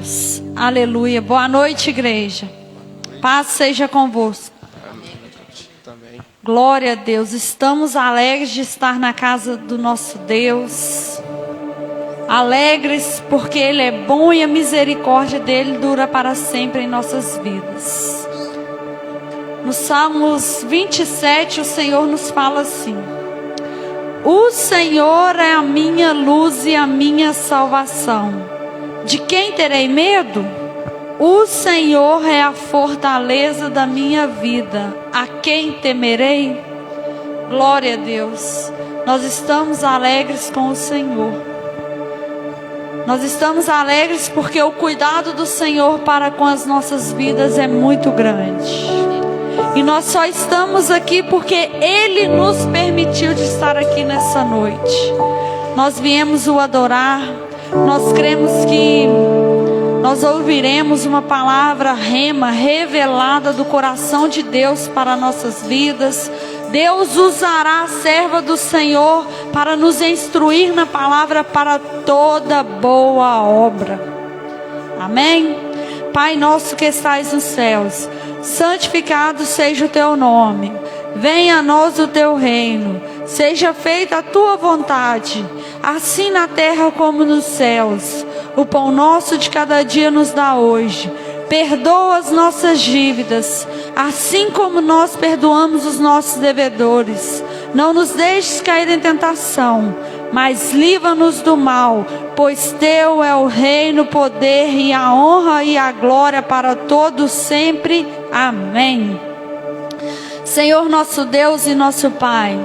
Deus. Aleluia. Boa noite, igreja. Paz seja convosco. Também. Glória a Deus. Estamos alegres de estar na casa do nosso Deus. Alegres porque Ele é bom e a misericórdia dEle dura para sempre em nossas vidas. No Salmos 27, o Senhor nos fala assim: o Senhor é a minha luz e a minha salvação. De quem terei medo? O Senhor é a fortaleza da minha vida. A quem temerei? Glória a Deus. Nós estamos alegres com o Senhor. Nós estamos alegres porque o cuidado do Senhor para com as nossas vidas é muito grande. E nós só estamos aqui porque Ele nos permitiu de estar aqui nessa noite. Nós viemos o adorar. Nós cremos que nós ouviremos uma palavra rema, revelada do coração de Deus para nossas vidas. Deus usará a serva do Senhor para nos instruir na palavra para toda boa obra. Amém? Pai nosso que estais nos céus, santificado seja o teu nome. Venha a nós o teu reino. Seja feita a tua vontade, assim na terra como nos céus. O pão nosso de cada dia nos dá hoje. Perdoa as nossas dívidas, assim como nós perdoamos os nossos devedores. Não nos deixes cair em tentação, mas livra-nos do mal, pois teu é o reino, o poder e a honra e a glória para todos sempre. Amém. Senhor nosso Deus e nosso Pai,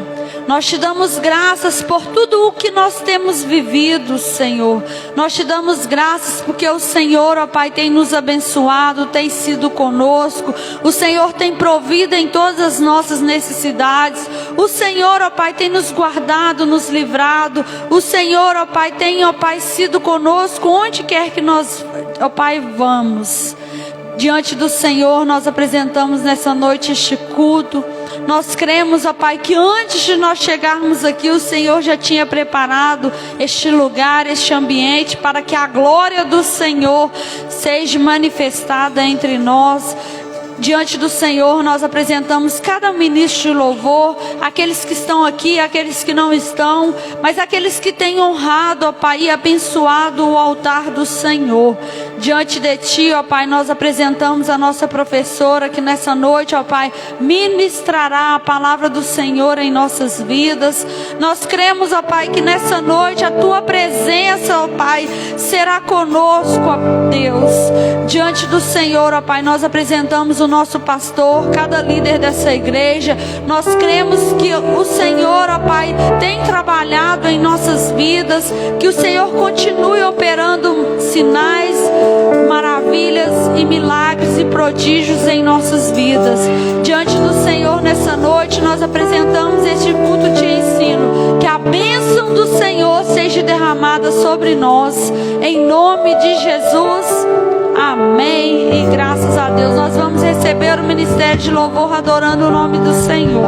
nós te damos graças por tudo o que nós temos vivido, Senhor. Nós te damos graças porque o Senhor, ó Pai, tem nos abençoado, tem sido conosco. O Senhor tem provido em todas as nossas necessidades. O Senhor, ó Pai, tem nos guardado, nos livrado. O Senhor, ó Pai, tem, ó Pai, sido conosco onde quer que nós, ó Pai, vamos. Diante do Senhor, nós apresentamos nessa noite este culto. Nós cremos, ó Pai, que antes de nós chegarmos aqui, o Senhor já tinha preparado este lugar, este ambiente, para que a glória do Senhor seja manifestada entre nós. Diante do Senhor, nós apresentamos cada ministro de louvor, aqueles que estão aqui, aqueles que não estão, mas aqueles que têm honrado, ó Pai, e abençoado o altar do Senhor. Diante de Ti, ó Pai, nós apresentamos a nossa professora, que nessa noite, ó Pai, ministrará a palavra do Senhor em nossas vidas. Nós cremos, ó Pai, que nessa noite a Tua presença, ó Pai, será conosco, ó Deus. Diante do Senhor, ó Pai, nós apresentamos o nosso pastor, cada líder dessa igreja. Nós cremos que o Senhor, ó Pai, tem trabalhado em nossas vidas, que o Senhor continue operando sinais, maravilhas e milagres e prodígios em nossas vidas. Diante do Senhor nessa noite, nós apresentamos este culto de ensino. Que a bênção do Senhor seja derramada sobre nós, em nome de Jesus. Amém. E graças a Deus nós vamos receber o ministério de louvor adorando o nome do Senhor.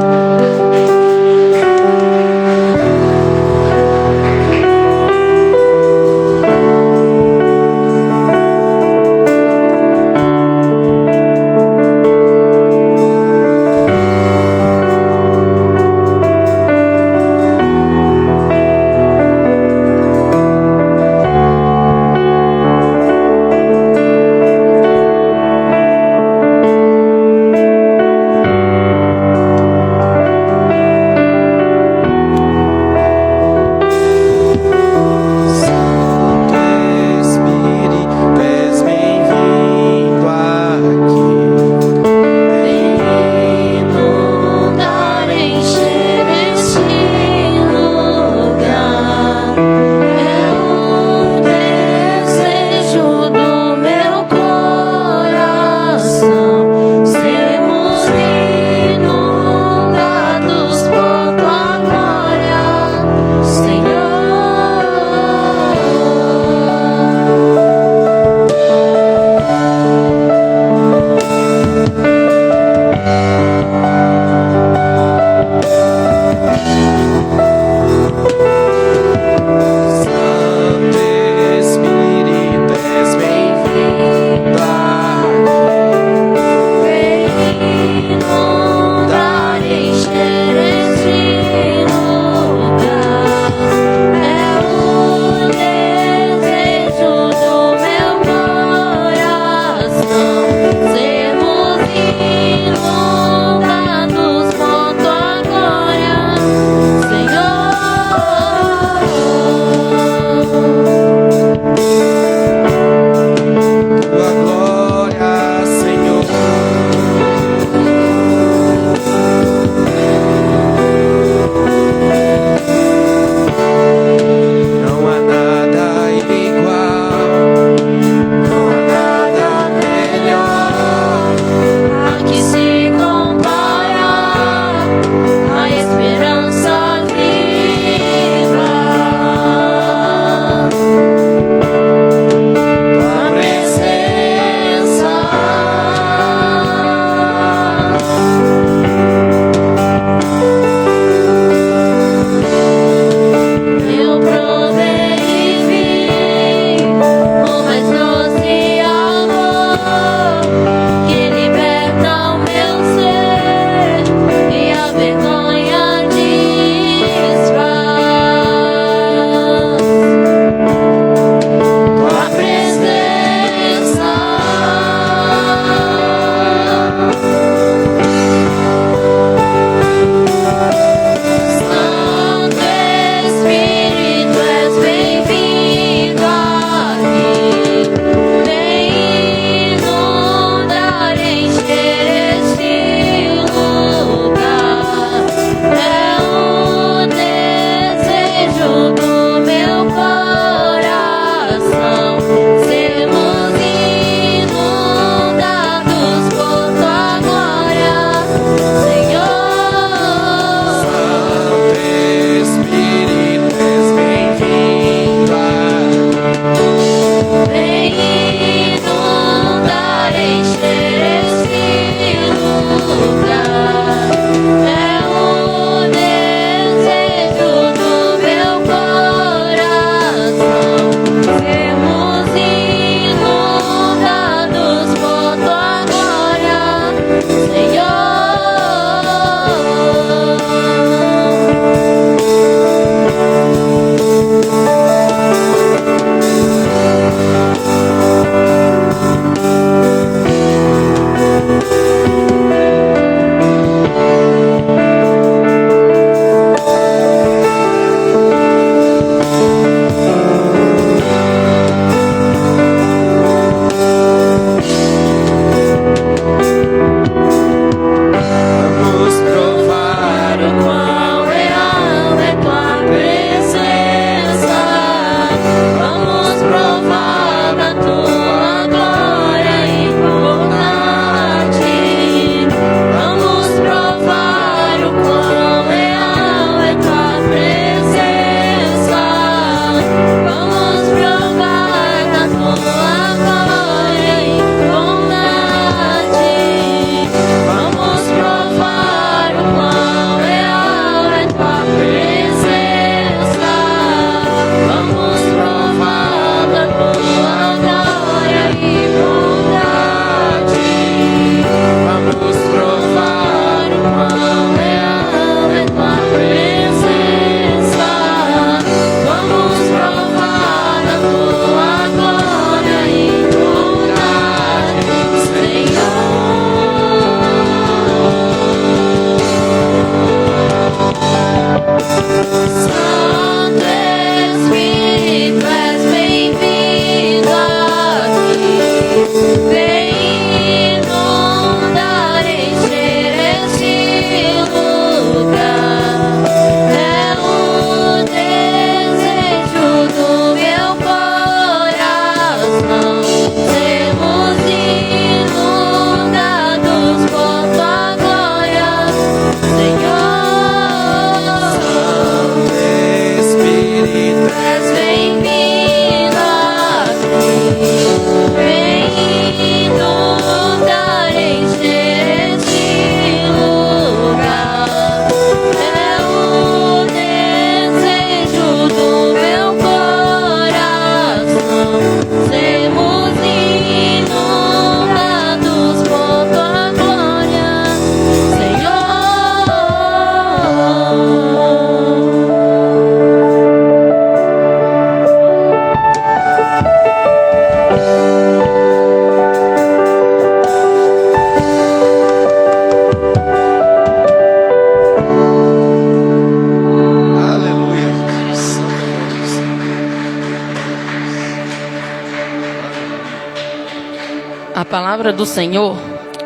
palavra do Senhor,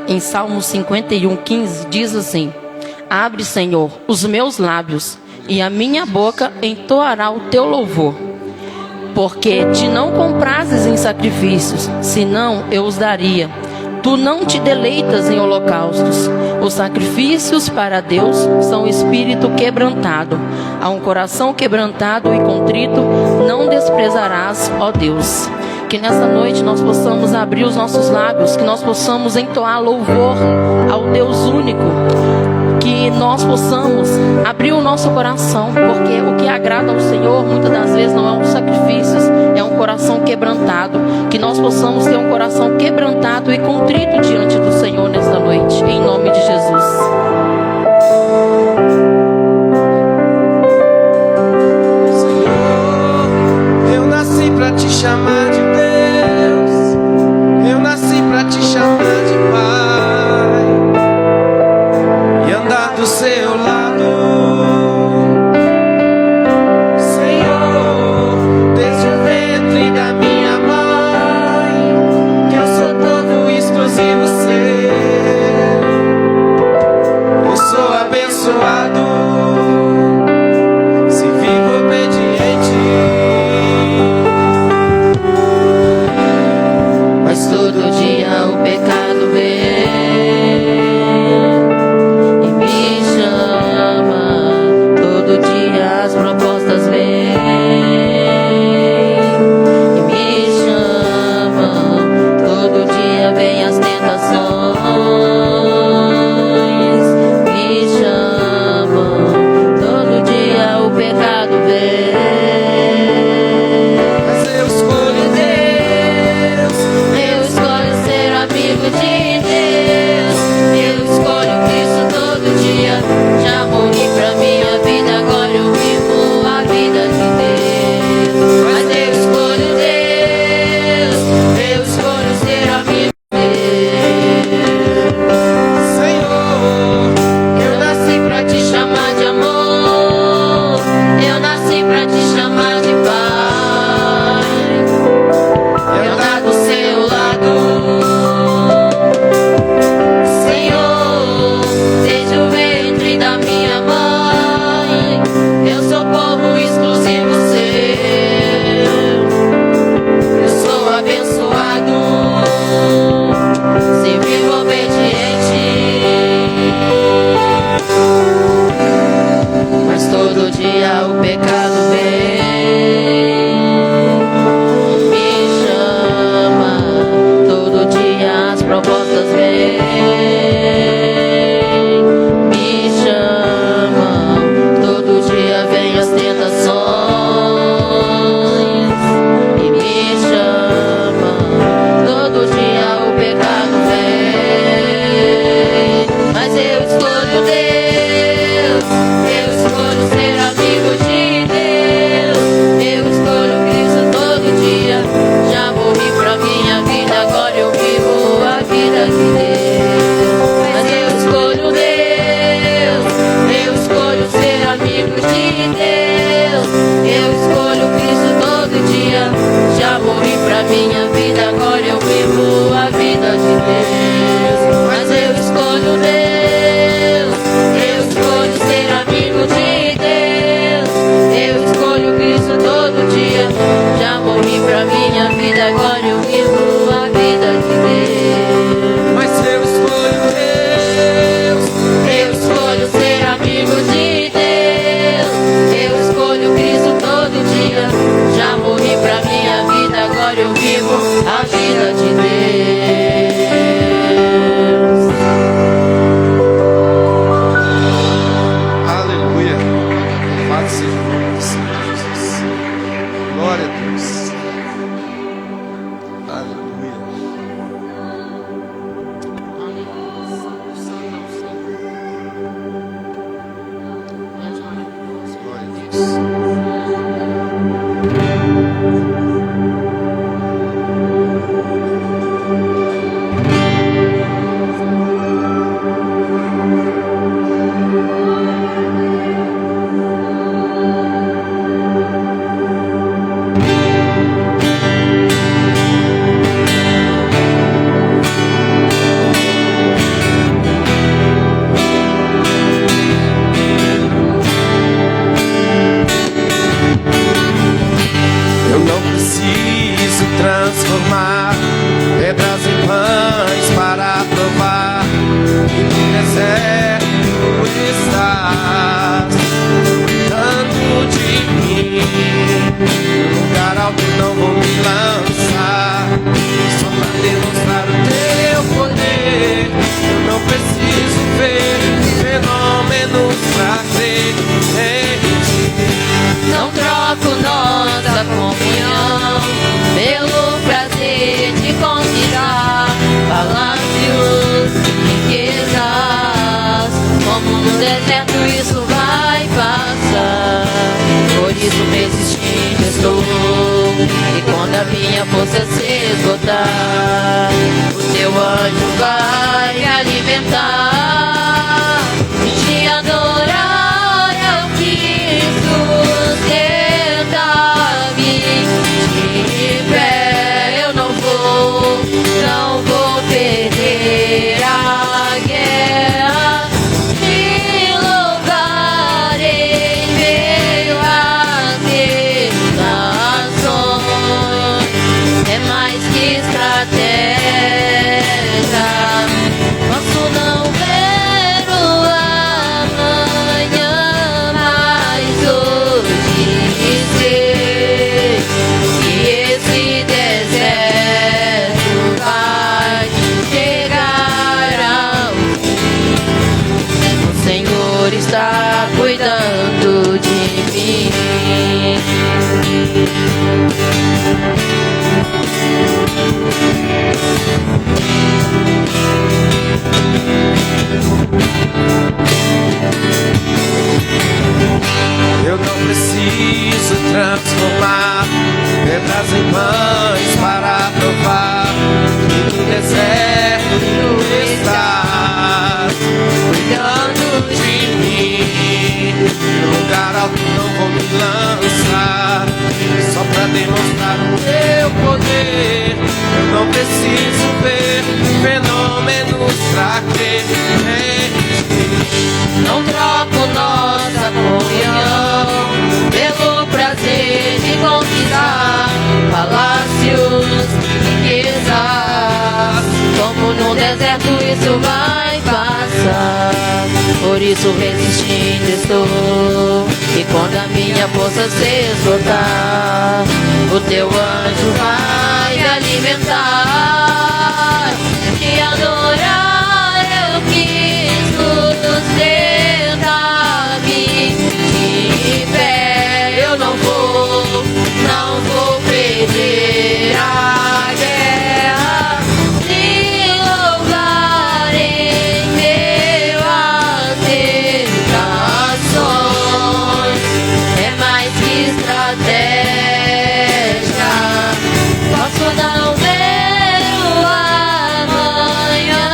em Salmo 51:15, diz assim: Abre, Senhor, os meus lábios, e a minha boca entoará o teu louvor. Porque te não comprases em sacrifícios, senão eu os daria. Tu não te deleitas em holocaustos. Os sacrifícios para Deus são espírito quebrantado. A um coração quebrantado e contrito não desprezarás, ó Deus. Que nessa noite nós possamos abrir os nossos lábios, que nós possamos entoar louvor ao Deus único, que nós possamos abrir o nosso coração, porque o que agrada ao Senhor muitas das vezes não é um sacrifício, é um coração quebrantado. Que nós possamos ter um coração quebrantado e contrito diante do Senhor nesta noite, em nome de Jesus. Senhor, eu nasci pra te chamar de Deus, eu nasci pra te chamar de Pai e andar do seu lado. Senhor, desde o ventre da minha mãe, que eu sou todo exclusivo seu, eu sou abençoado se vivo obediente. Mas todo dia o pecado vem e me chama. Todo dia as propostas vêm e me chamam. Todo dia vem as tentações, me chamam. Todo dia o pecado vem. Mas eu escolho Deus, Eu escolho ser amigo de Deus. Eu escolho Cristo todo dia. Já morri pra minha vida, agora eu vivo a vida de Deus. Mas eu escolho Deus. Eu escolho ser amigo de Deus. Senhor, Eu nasci pra te chamar de amor. Eu nasci pra te chamar de Pai. Eu andar do seu lado, Senhor, desde o ventre da minha mãe, eu sou povo exclusivo seu, eu sou abençoado, se vivo obediente. Mas todo dia o pecado vem, me chama. Todo dia as propostas vêm, me chamam. Todo dia vem as tentações e me chamam. Todo dia o pecado vem. Mas eu escolho Deus. Eu escolho ser amigo de Deus. Eu escolho Cristo todo dia. Já morri pra minha vida, agora eu vivo a vida de Deus. Mas eu escolho Deus. Eu escolho ser amigo de Deus. Eu escolho Cristo todo dia. Já morri pra minha vida, agora eu vivo a vida de Deus. Mas eu escolho Deus. Eu escolho ser amigo de Deus. Eu escolho Cristo todo dia. Já morri pra minha vida, agora eu vivo a vida de Deus. mas eu escolho Deus. Eu escolho ser amigo de Deus. Eu escolho Cristo todo dia. Já morri pra minha vida, agora eu vivo a vida de Deus. Aleluia. Louvado seja o nome do Senhor Jesus. Glória a Deus. Aleluia. Glória a Deus. deserto isso vai passar. Por isso resistindo estou. E quando a minha força se esgotar, o teu anjo vai me alimentar. E te adorar eu quis sustentar-me. De pé eu não vou perder a guerra. Te louvarei em meio às tentações. É mais que estratégia. Posso não ver o amanhã, mas hoje sei que esse deserto vai chegar ao fim. O Senhor está cuidando de mim. Eu não preciso transformar pedras em pães para provar que no deserto tu estás cuidando de mim. No lugar alto não vou me lançar, só pra demonstrar o teu poder. Eu não preciso ver fenômenos pra crer em ti. Não troco nossa comunhão pelo prazer de conquistar palácios, riquezas. Como no deserto isso vai passar. Por isso resistindo estou. E quando a minha força se esgotar, o teu anjo vai me alimentar. Te adorar eu quis sustentar-me. De pé eu não vou perder a guerra. Te louvarei em meio às tentações. É mais que estratégia. Posso não ver o amanhã,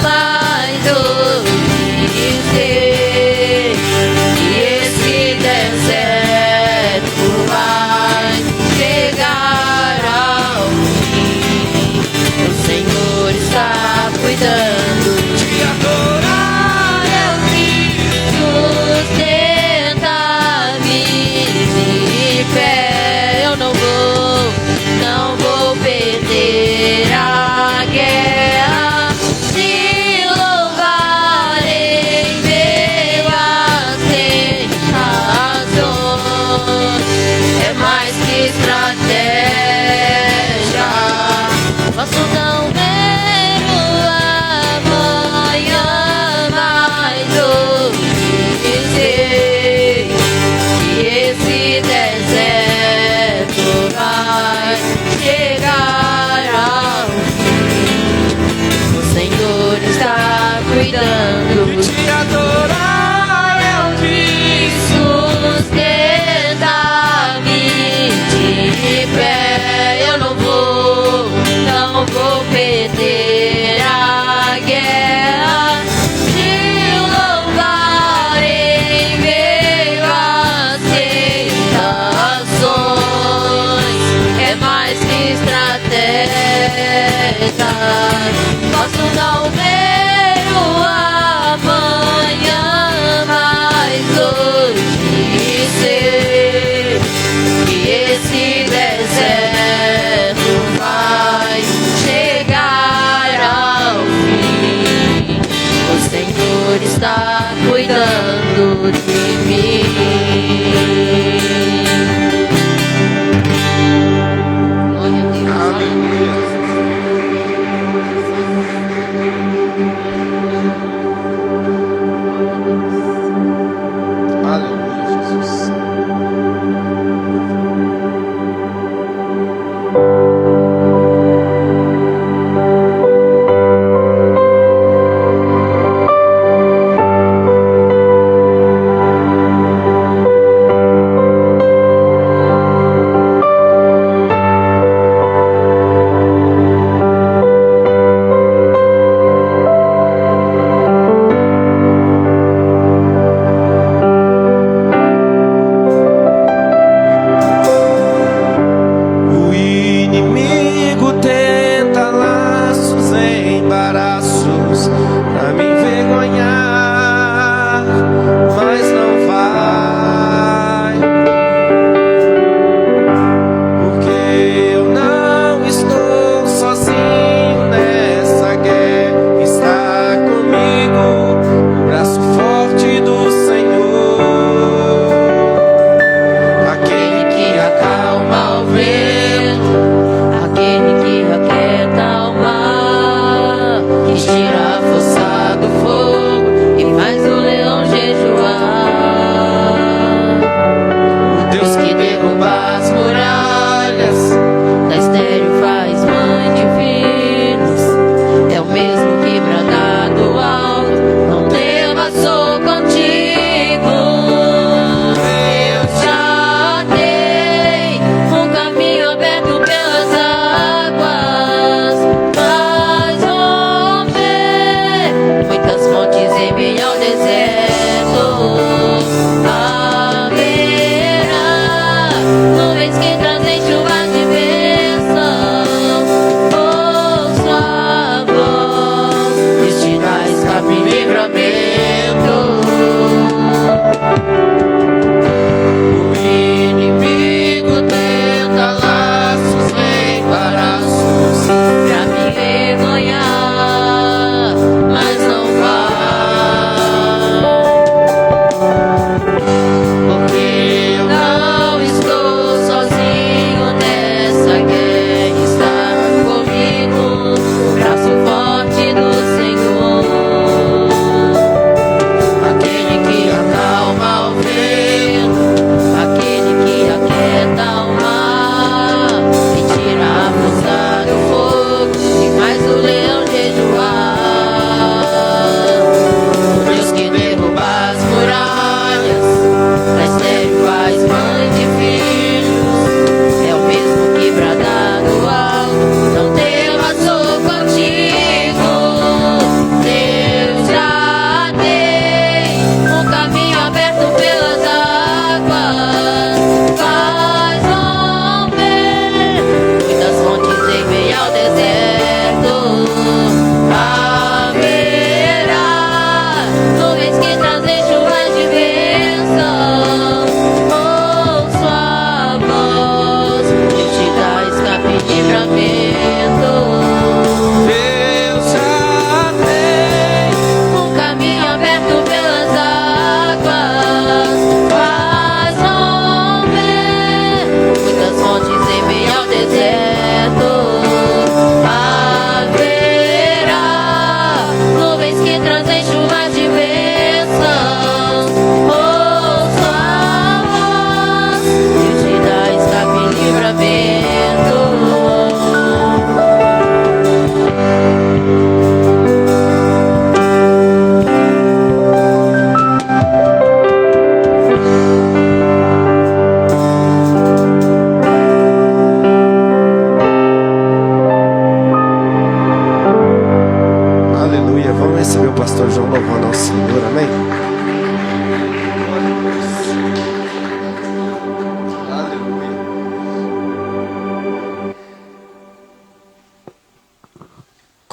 mas hoje sei que esse deserto vai chegar ao fim. O Senhor está cuidando Te adorar eu quis sustentar-me. De pé eu não vou perder a guerra. Te louvarei em meio às tentações. É mais que estratégia. Posso não ver o amanhã, mas hoje sei que esse deserto vai chegar ao fim. O Senhor está cuidando. te adorar eu quis. Sustentar-me. De pé eu não vou perder a guerra. Te louvarei em meio às tentações. É mais que estratégia. Posso não ver o amanhã, mas hoje sei que esse deserto vai chegar ao fim. O Senhor está cuidando de mim. Glória a Deus. Aleluia. Aleluia, Jesus.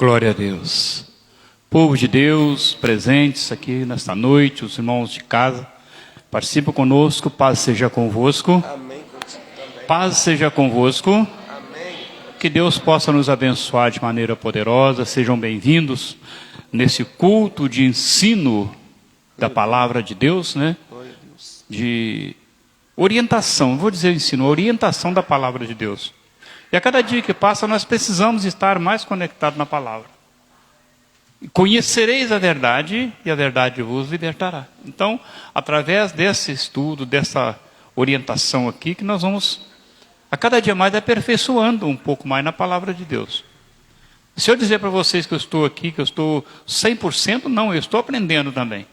Glória a Deus. Povo de Deus, presentes aqui nesta noite, os irmãos de casa, participam conosco, paz seja convosco. Amém. Paz seja convosco. Amém. Que Deus possa nos abençoar de maneira poderosa. Sejam bem-vindos nesse culto de ensino da palavra de Deus, né? De orientação, não vou dizer ensino, orientação da palavra de Deus. E a cada dia que passa, nós precisamos estar mais conectados na palavra. Conhecereis a verdade, e a verdade vos libertará. Então, através desse estudo, dessa orientação aqui, que nós vamos, a cada dia mais, aperfeiçoando um pouco mais na palavra de Deus. Se eu dizer para vocês que eu estou aqui, que eu estou 100%, não, eu estou aprendendo também.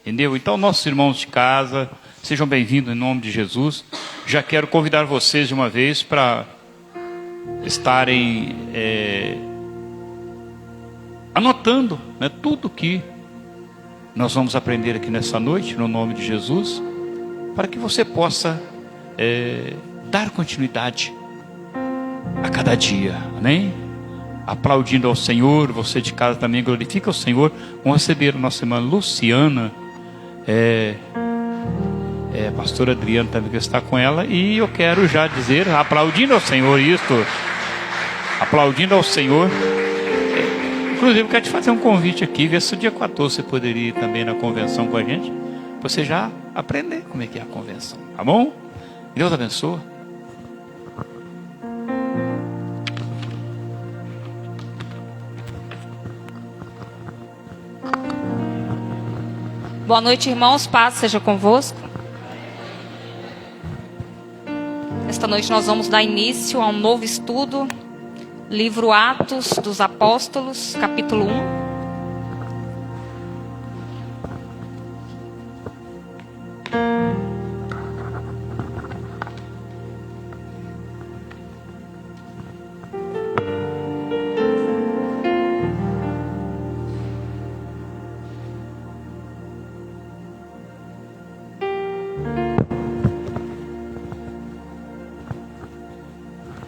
Entendeu? Então, nossos irmãos de casa, sejam bem-vindos em nome de Jesus. Já quero convidar vocês de uma vez para estarem anotando, né, tudo que nós vamos aprender aqui nessa noite, no nome de Jesus, para que você possa dar continuidade a cada dia, amém? Aplaudindo ao Senhor. Você de casa também glorifica o Senhor. Vamos receber a nossa irmã Luciana, a pastora Adriana também, que está com ela, e eu quero já dizer, aplaudindo ao Senhor, aplaudindo ao Senhor. Inclusive, eu quero te fazer um convite aqui, ver se o dia 14 você poderia ir também na convenção com a gente, para você já aprender como é que é a convenção, tá bom? Deus abençoe. Boa noite, irmãos, paz seja convosco. Esta noite nós vamos dar início a um novo estudo, livro Atos dos Apóstolos, capítulo 1.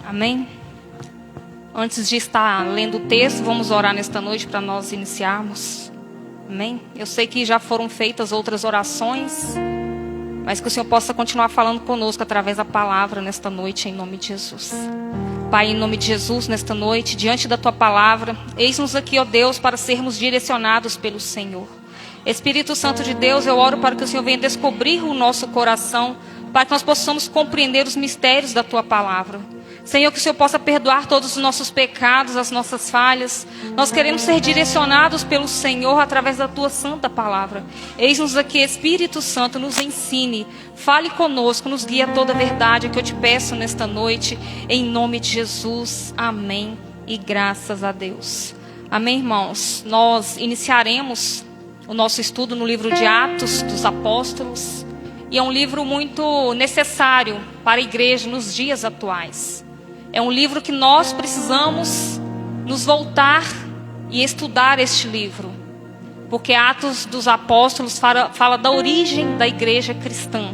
Amém? Antes de estar lendo o texto, vamos orar nesta noite para nós iniciarmos. Amém? Eu sei que já foram feitas outras orações, mas que o Senhor possa continuar falando conosco através da palavra nesta noite, em nome de Jesus. Pai, em nome de Jesus, nesta noite, diante da Tua palavra, eis-nos aqui, ó Deus, para sermos direcionados pelo Senhor. Espírito Santo de Deus, eu oro para que o Senhor venha descobrir o nosso coração, para que nós possamos compreender os mistérios da Tua palavra. Senhor, que o Senhor possa perdoar todos os nossos pecados, as nossas falhas. Nós queremos ser direcionados pelo Senhor através da Tua santa palavra. Eis-nos aqui, Espírito Santo, nos ensine, fale conosco, nos guie a toda a verdade, que eu te peço nesta noite, em nome de Jesus. Amém e graças a Deus. Amém, irmãos? Nós iniciaremos o nosso estudo no livro de Atos dos Apóstolos, e é um livro muito necessário para a igreja nos dias atuais. É um livro que nós precisamos nos voltar e estudar este livro. Porque Atos dos Apóstolos fala da origem da igreja cristã.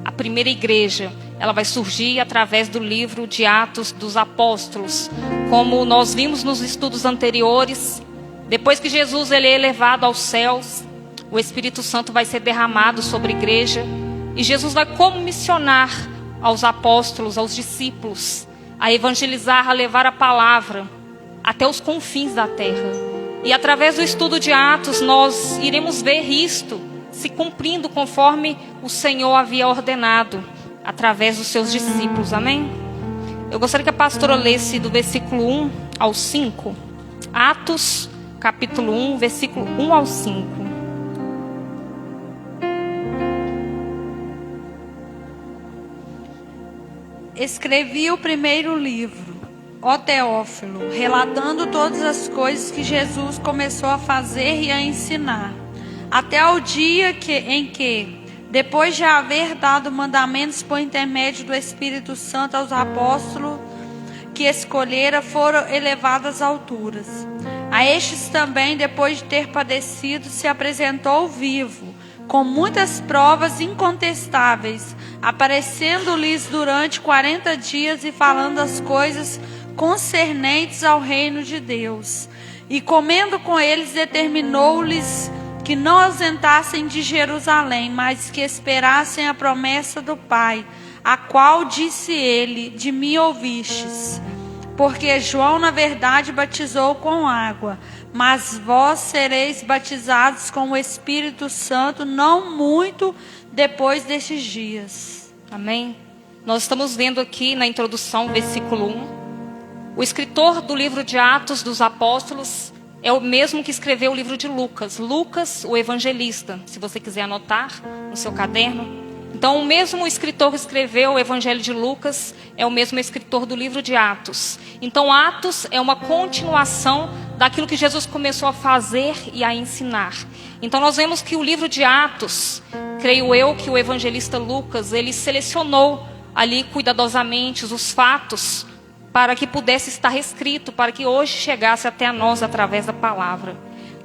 A primeira igreja, ela vai surgir através do livro de Atos dos Apóstolos. Como nós vimos nos estudos anteriores, depois que Jesus ele é elevado aos céus, o Espírito Santo vai ser derramado sobre a igreja. E Jesus vai comissionar aos apóstolos, aos discípulos, a evangelizar, a levar a palavra até os confins da terra. E através do estudo de Atos, nós iremos ver isto se cumprindo conforme o Senhor havia ordenado, através dos seus discípulos. Amém? Eu gostaria que a pastora lesse do versículo 1 ao 5. Atos, capítulo 1, versículo 1 ao 5. Escrevi o primeiro livro, ó Teófilo, relatando todas as coisas que Jesus começou a fazer e a ensinar, até o dia em que, depois de haver dado mandamentos por intermédio do Espírito Santo aos apóstolos que escolhera, foram elevados às alturas. A estes também, depois de ter padecido, se apresentou vivo, com muitas provas incontestáveis, aparecendo-lhes durante 40 dias e falando as coisas concernentes ao reino de Deus. E comendo com eles, determinou-lhes que não ausentassem de Jerusalém, mas que esperassem a promessa do Pai, a qual disse ele: de mim ouvistes. Porque João, na verdade, batizou com água, mas vós sereis batizados com o Espírito Santo não muito depois destes dias. Amém? Nós estamos vendo aqui na introdução, versículo 1. O escritor do livro de Atos dos Apóstolos é o mesmo que escreveu o livro de Lucas. Lucas, o evangelista, se você quiser anotar no seu caderno. Então, o mesmo escritor que escreveu o Evangelho de Lucas é o mesmo escritor do livro de Atos. Então, Atos é uma continuação daquilo que Jesus começou a fazer e a ensinar. Então, nós vemos que o livro de Atos, creio eu que o evangelista Lucas, ele selecionou ali cuidadosamente os fatos para que pudesse estar escrito, para que hoje chegasse até a nós através da palavra.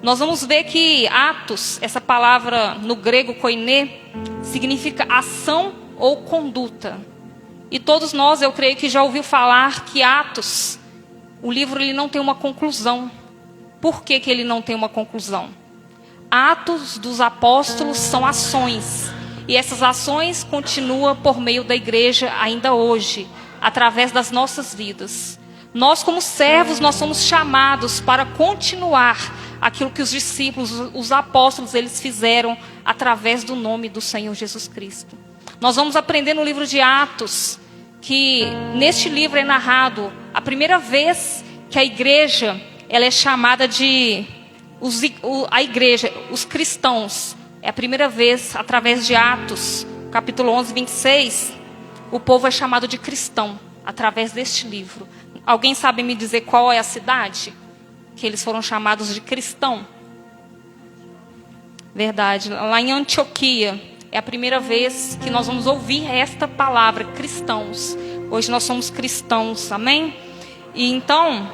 Nós vamos ver que Atos, essa palavra no grego koiné, significa ação ou conduta. E todos nós, eu creio que já ouviu falar que Atos, o livro ele não tem uma conclusão. Por que ele não tem uma conclusão? Atos dos apóstolos são ações. E essas ações continuam por meio da igreja ainda hoje, através das nossas vidas. Nós como servos, nós somos chamados para continuar aquilo que os discípulos, os apóstolos, eles fizeram através do nome do Senhor Jesus Cristo. Nós vamos aprender no livro de Atos, que neste livro é narrado a primeira vez que a igreja, ela é chamada de, a igreja, os cristãos. É a primeira vez, através de Atos, capítulo 11, 26, o povo é chamado de cristão, através deste livro. Alguém sabe me dizer qual é a cidade que eles foram chamados de cristão? Verdade, lá em Antioquia, é a primeira vez que nós vamos ouvir esta palavra, cristãos. Hoje nós somos cristãos, amém? E então,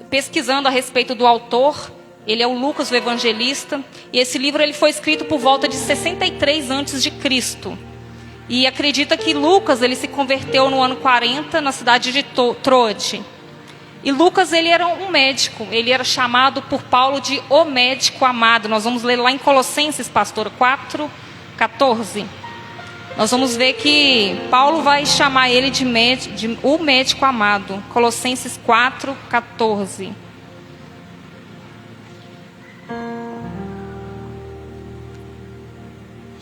pesquisando a respeito do autor, ele é o Lucas, o evangelista, e esse livro ele foi escrito por volta de 63 a.C. E acredita que Lucas ele se converteu no ano 40 na cidade de Troade. E Lucas ele era um médico, ele era chamado por Paulo de o médico amado. Nós vamos ler lá em Colossenses, pastora, 4:14. Nós vamos ver que Paulo vai chamar ele de o médico amado. Colossenses 4:14.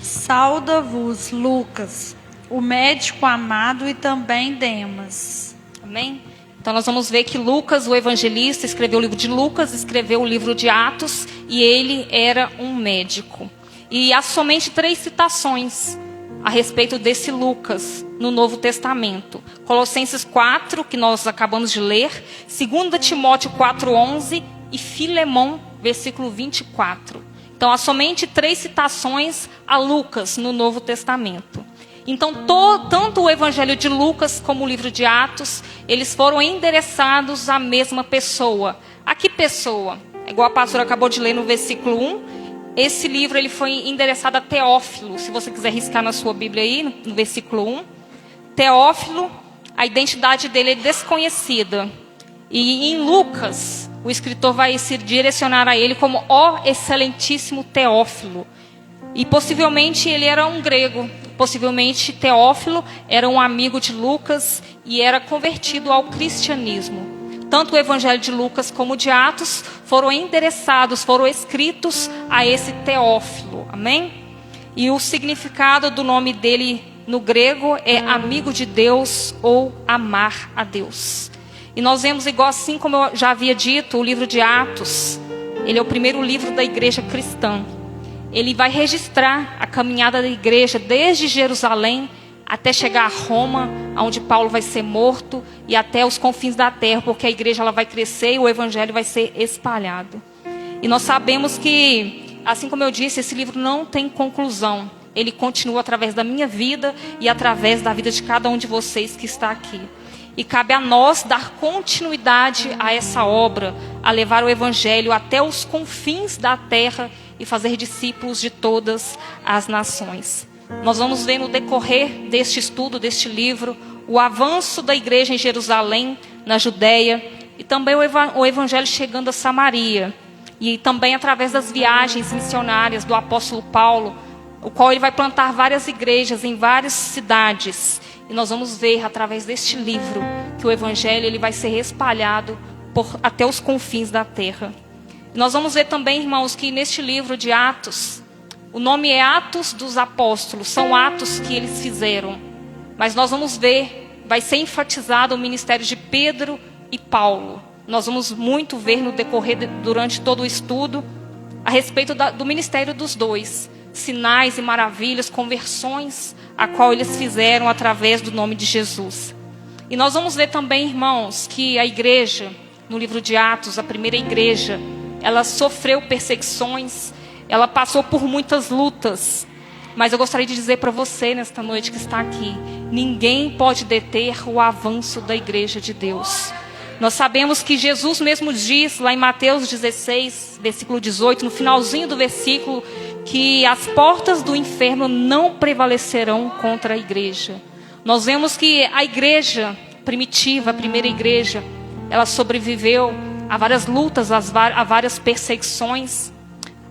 Sauda-vos, Lucas, o médico amado, e também Demas. Amém? Então nós vamos ver que Lucas, o evangelista, escreveu o livro de Lucas, escreveu o livro de Atos, e ele era um médico. E há somente 3 citações a respeito desse Lucas no Novo Testamento. Colossenses 4, que nós acabamos de ler, 2 Timóteo 4:11 e Filemão, versículo 24. Então há somente 3 citações a Lucas no Novo Testamento. Então, tanto o Evangelho de Lucas como o livro de Atos, eles foram endereçados à mesma pessoa. A que pessoa? Igual a pastora acabou de ler no versículo 1, esse livro ele foi endereçado a Teófilo. Se você quiser riscar na sua Bíblia aí, no versículo 1. Teófilo, a identidade dele é desconhecida. E em Lucas, o escritor vai se direcionar a ele como ó excelentíssimo Teófilo. E possivelmente ele era um grego. Possivelmente Teófilo era um amigo de Lucas e era convertido ao cristianismo. Tanto o Evangelho de Lucas como o de Atos foram endereçados, foram escritos a esse Teófilo. Amém? E o significado do nome dele no grego é amigo de Deus ou amar a Deus. E nós vemos, igual assim como eu já havia dito, o livro de Atos, ele é o primeiro livro da igreja cristã. Ele vai registrar a caminhada da igreja desde Jerusalém até chegar a Roma, onde Paulo vai ser morto, e até os confins da terra, porque a igreja ela vai crescer e o evangelho vai ser espalhado. E nós sabemos que, assim como eu disse, esse livro não tem conclusão. Ele continua através da minha vida e através da vida de cada um de vocês que está aqui. E cabe a nós dar continuidade a essa obra, a levar o evangelho até os confins da terra e fazer discípulos de todas as nações. Nós vamos ver no decorrer deste estudo, deste livro, o avanço da igreja em Jerusalém na Judéia, e também o evangelho chegando a Samaria, e também através das viagens missionárias do apóstolo Paulo, o qual ele vai plantar várias igrejas em várias cidades. E nós vamos ver através deste livro que o evangelho ele vai ser espalhado até os confins da terra. E nós vamos ver também, irmãos, que neste livro de Atos, o nome é Atos dos Apóstolos, são atos que eles fizeram. Mas nós vamos ver, vai ser enfatizado o ministério de Pedro e Paulo. Nós vamos muito ver no decorrer, durante todo o estudo, a respeito do ministério dos dois. Sinais e maravilhas, conversões, a qual eles fizeram através do nome de Jesus. E nós vamos ver também, irmãos, que a igreja, no livro de Atos, a primeira igreja, ela sofreu perseguições, ela passou por muitas lutas. Mas eu gostaria de dizer para você, nesta noite que está aqui, ninguém pode deter o avanço da igreja de Deus. Nós sabemos que Jesus mesmo diz, lá em Mateus 16, versículo 18, no finalzinho do versículo, que as portas do inferno não prevalecerão contra a igreja. Nós vemos que a igreja primitiva, a primeira igreja, ela sobreviveu a várias lutas, a várias perseguições.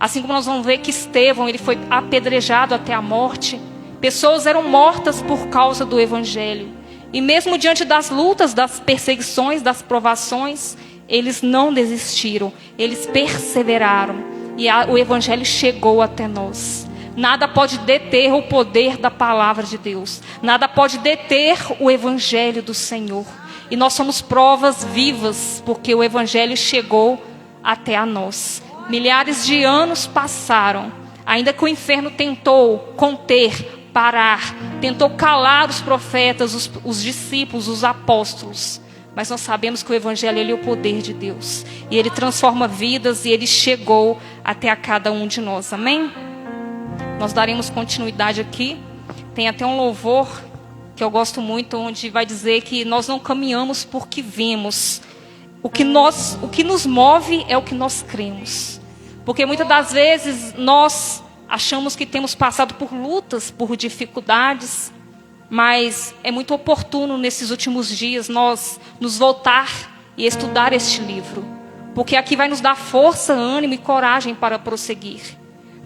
Assim como nós vamos ver que Estevão, ele foi apedrejado até a morte. Pessoas eram mortas por causa do evangelho. E mesmo diante das lutas, das perseguições, das provações, eles não desistiram, eles perseveraram. E o evangelho chegou até nós. Nada pode deter o poder da palavra de Deus. Nada pode deter o evangelho do Senhor. E nós somos provas vivas, porque o evangelho chegou até a nós. Milhares de anos passaram, ainda que o inferno tentou conter, parar, tentou calar os profetas, os discípulos, os apóstolos. Mas nós sabemos que o evangelho ele é o poder de Deus. E ele transforma vidas e ele chegou até a cada um de nós. Amém? Nós daremos continuidade aqui. Tem até um louvor que eu gosto muito, onde vai dizer que nós não caminhamos porque vemos. O que nos move é o que nós cremos. Porque muitas das vezes nós achamos que temos passado por lutas, por dificuldades. Mas é muito oportuno nesses últimos dias nós nos voltar e estudar este livro. Porque aqui vai nos dar força, ânimo e coragem para prosseguir.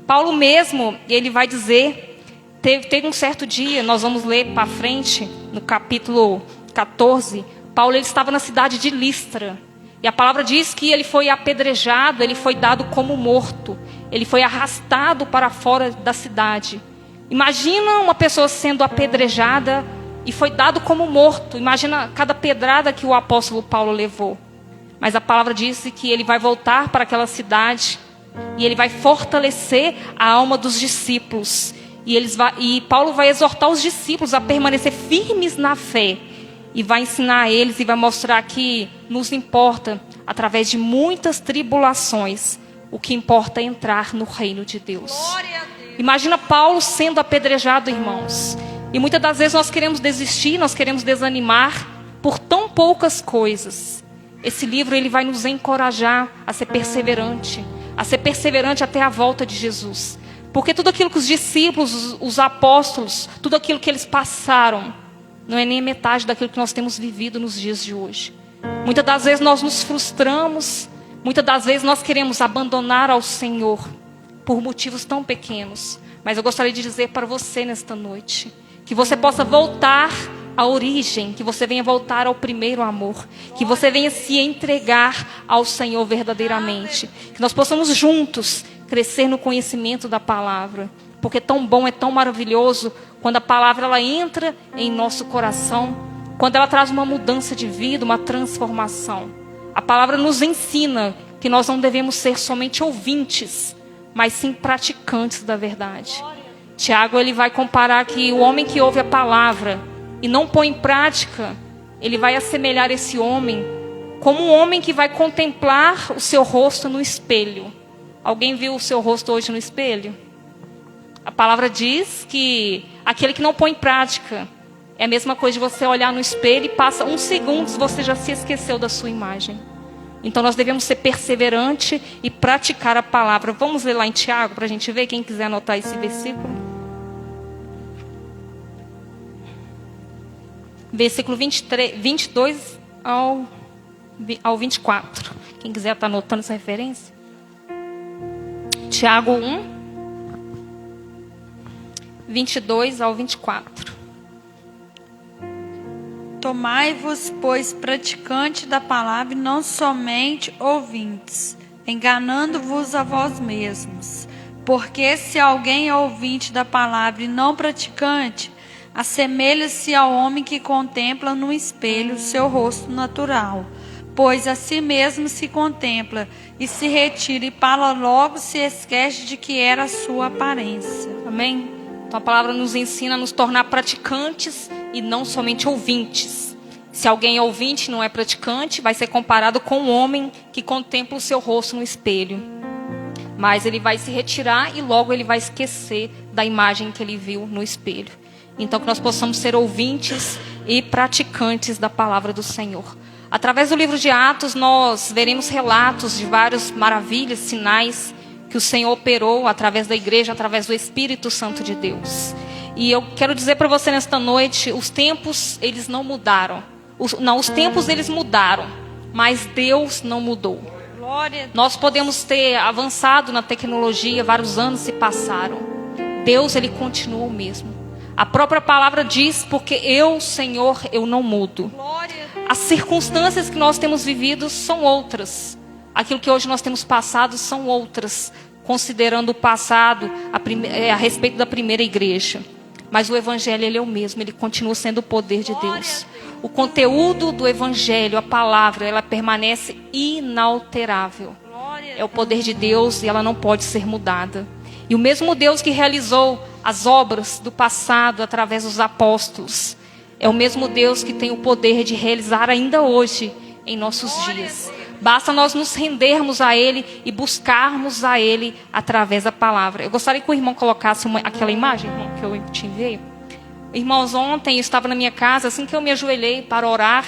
Paulo mesmo, ele vai dizer, teve um certo dia, nós vamos ler para frente, no capítulo 14, Paulo ele estava na cidade de Listra. E a palavra diz que ele foi apedrejado, ele foi dado como morto. Ele foi arrastado para fora da cidade. Imagina uma pessoa sendo apedrejada e foi dado como morto. Imagina cada pedrada que o apóstolo Paulo levou. Mas a palavra disse que ele vai voltar para aquela cidade e ele vai fortalecer a alma dos discípulos. E Paulo vai exortar os discípulos a permanecer firmes na fé. E vai ensinar a eles e vai mostrar que nos importa, através de muitas tribulações, o que importa é entrar no reino de Deus. Imagina Paulo sendo apedrejado, irmãos. E muitas das vezes nós queremos desistir, nós queremos desanimar por tão poucas coisas. Esse livro ele vai nos encorajar a ser perseverante até a volta de Jesus. Porque tudo aquilo que os discípulos, os apóstolos, tudo aquilo que eles passaram, não é nem metade daquilo que nós temos vivido nos dias de hoje. Muitas das vezes nós nos frustramos, muitas das vezes nós queremos abandonar ao Senhor por motivos tão pequenos. Mas eu gostaria de dizer para você nesta noite, que você possa voltar à origem, que você venha voltar ao primeiro amor, que você venha se entregar ao Senhor verdadeiramente, que nós possamos juntos crescer no conhecimento da palavra, porque tão bom, é tão maravilhoso quando a palavra ela entra em nosso coração, quando ela traz uma mudança de vida, uma transformação. A palavra nos ensina que nós não devemos ser somente ouvintes, mas sim praticantes da verdade. Tiago ele vai comparar que o homem que ouve a palavra e não põe em prática, ele vai assemelhar esse homem como um homem que vai contemplar o seu rosto no espelho. Alguém viu o seu rosto hoje no espelho? A palavra diz que aquele que não põe em prática é a mesma coisa de você olhar no espelho e passa 1 segundo e você já se esqueceu da sua imagem. Então nós devemos ser perseverantes e praticar a palavra. Vamos ler lá em Tiago para a gente ver, quem quiser anotar esse versículo. Versículo 22 ao 24. Quem quiser estar anotando essa referência. Tiago 1, 22 ao 24. Tomai-vos, pois, praticante da palavra e não somente ouvintes, enganando-vos a vós mesmos. Porque se alguém é ouvinte da palavra e não praticante, assemelha-se ao homem que contempla no espelho seu rosto natural. Pois a si mesmo se contempla e se retira e para logo se esquece de que era a sua aparência. Amém? Então a palavra nos ensina a nos tornar praticantes e não somente ouvintes. Se alguém é ouvinte e não é praticante, vai ser comparado com um homem que contempla o seu rosto no espelho. Mas ele vai se retirar e logo ele vai esquecer da imagem que ele viu no espelho. Então que nós possamos ser ouvintes e praticantes da palavra do Senhor. Através do livro de Atos, nós veremos relatos de várias maravilhas, sinais que o Senhor operou através da igreja, através do Espírito Santo de Deus. E eu quero dizer para você nesta noite, os tempos, eles não mudaram. Os tempos, eles mudaram, mas Deus não mudou. Nós podemos ter avançado na tecnologia, vários anos se passaram. Deus, ele continua o mesmo. A própria palavra diz, porque eu, Senhor, eu não mudo. As circunstâncias que nós temos vivido são outras. Aquilo que hoje nós temos passado são outras, considerando o passado a respeito da primeira igreja. Mas o evangelho, ele é o mesmo, ele continua sendo o poder de Deus. O conteúdo do evangelho, a palavra, ela permanece inalterável. É o poder de Deus e ela não pode ser mudada. E o mesmo Deus que realizou as obras do passado através dos apóstolos, é o mesmo Deus que tem o poder de realizar ainda hoje em nossos dias. Basta nós nos rendermos a Ele e buscarmos a Ele através da palavra. Eu gostaria que o irmão colocasse aquela imagem, irmão, que eu te enviei. Irmãos, ontem eu estava na minha casa, assim que eu me ajoelhei para orar,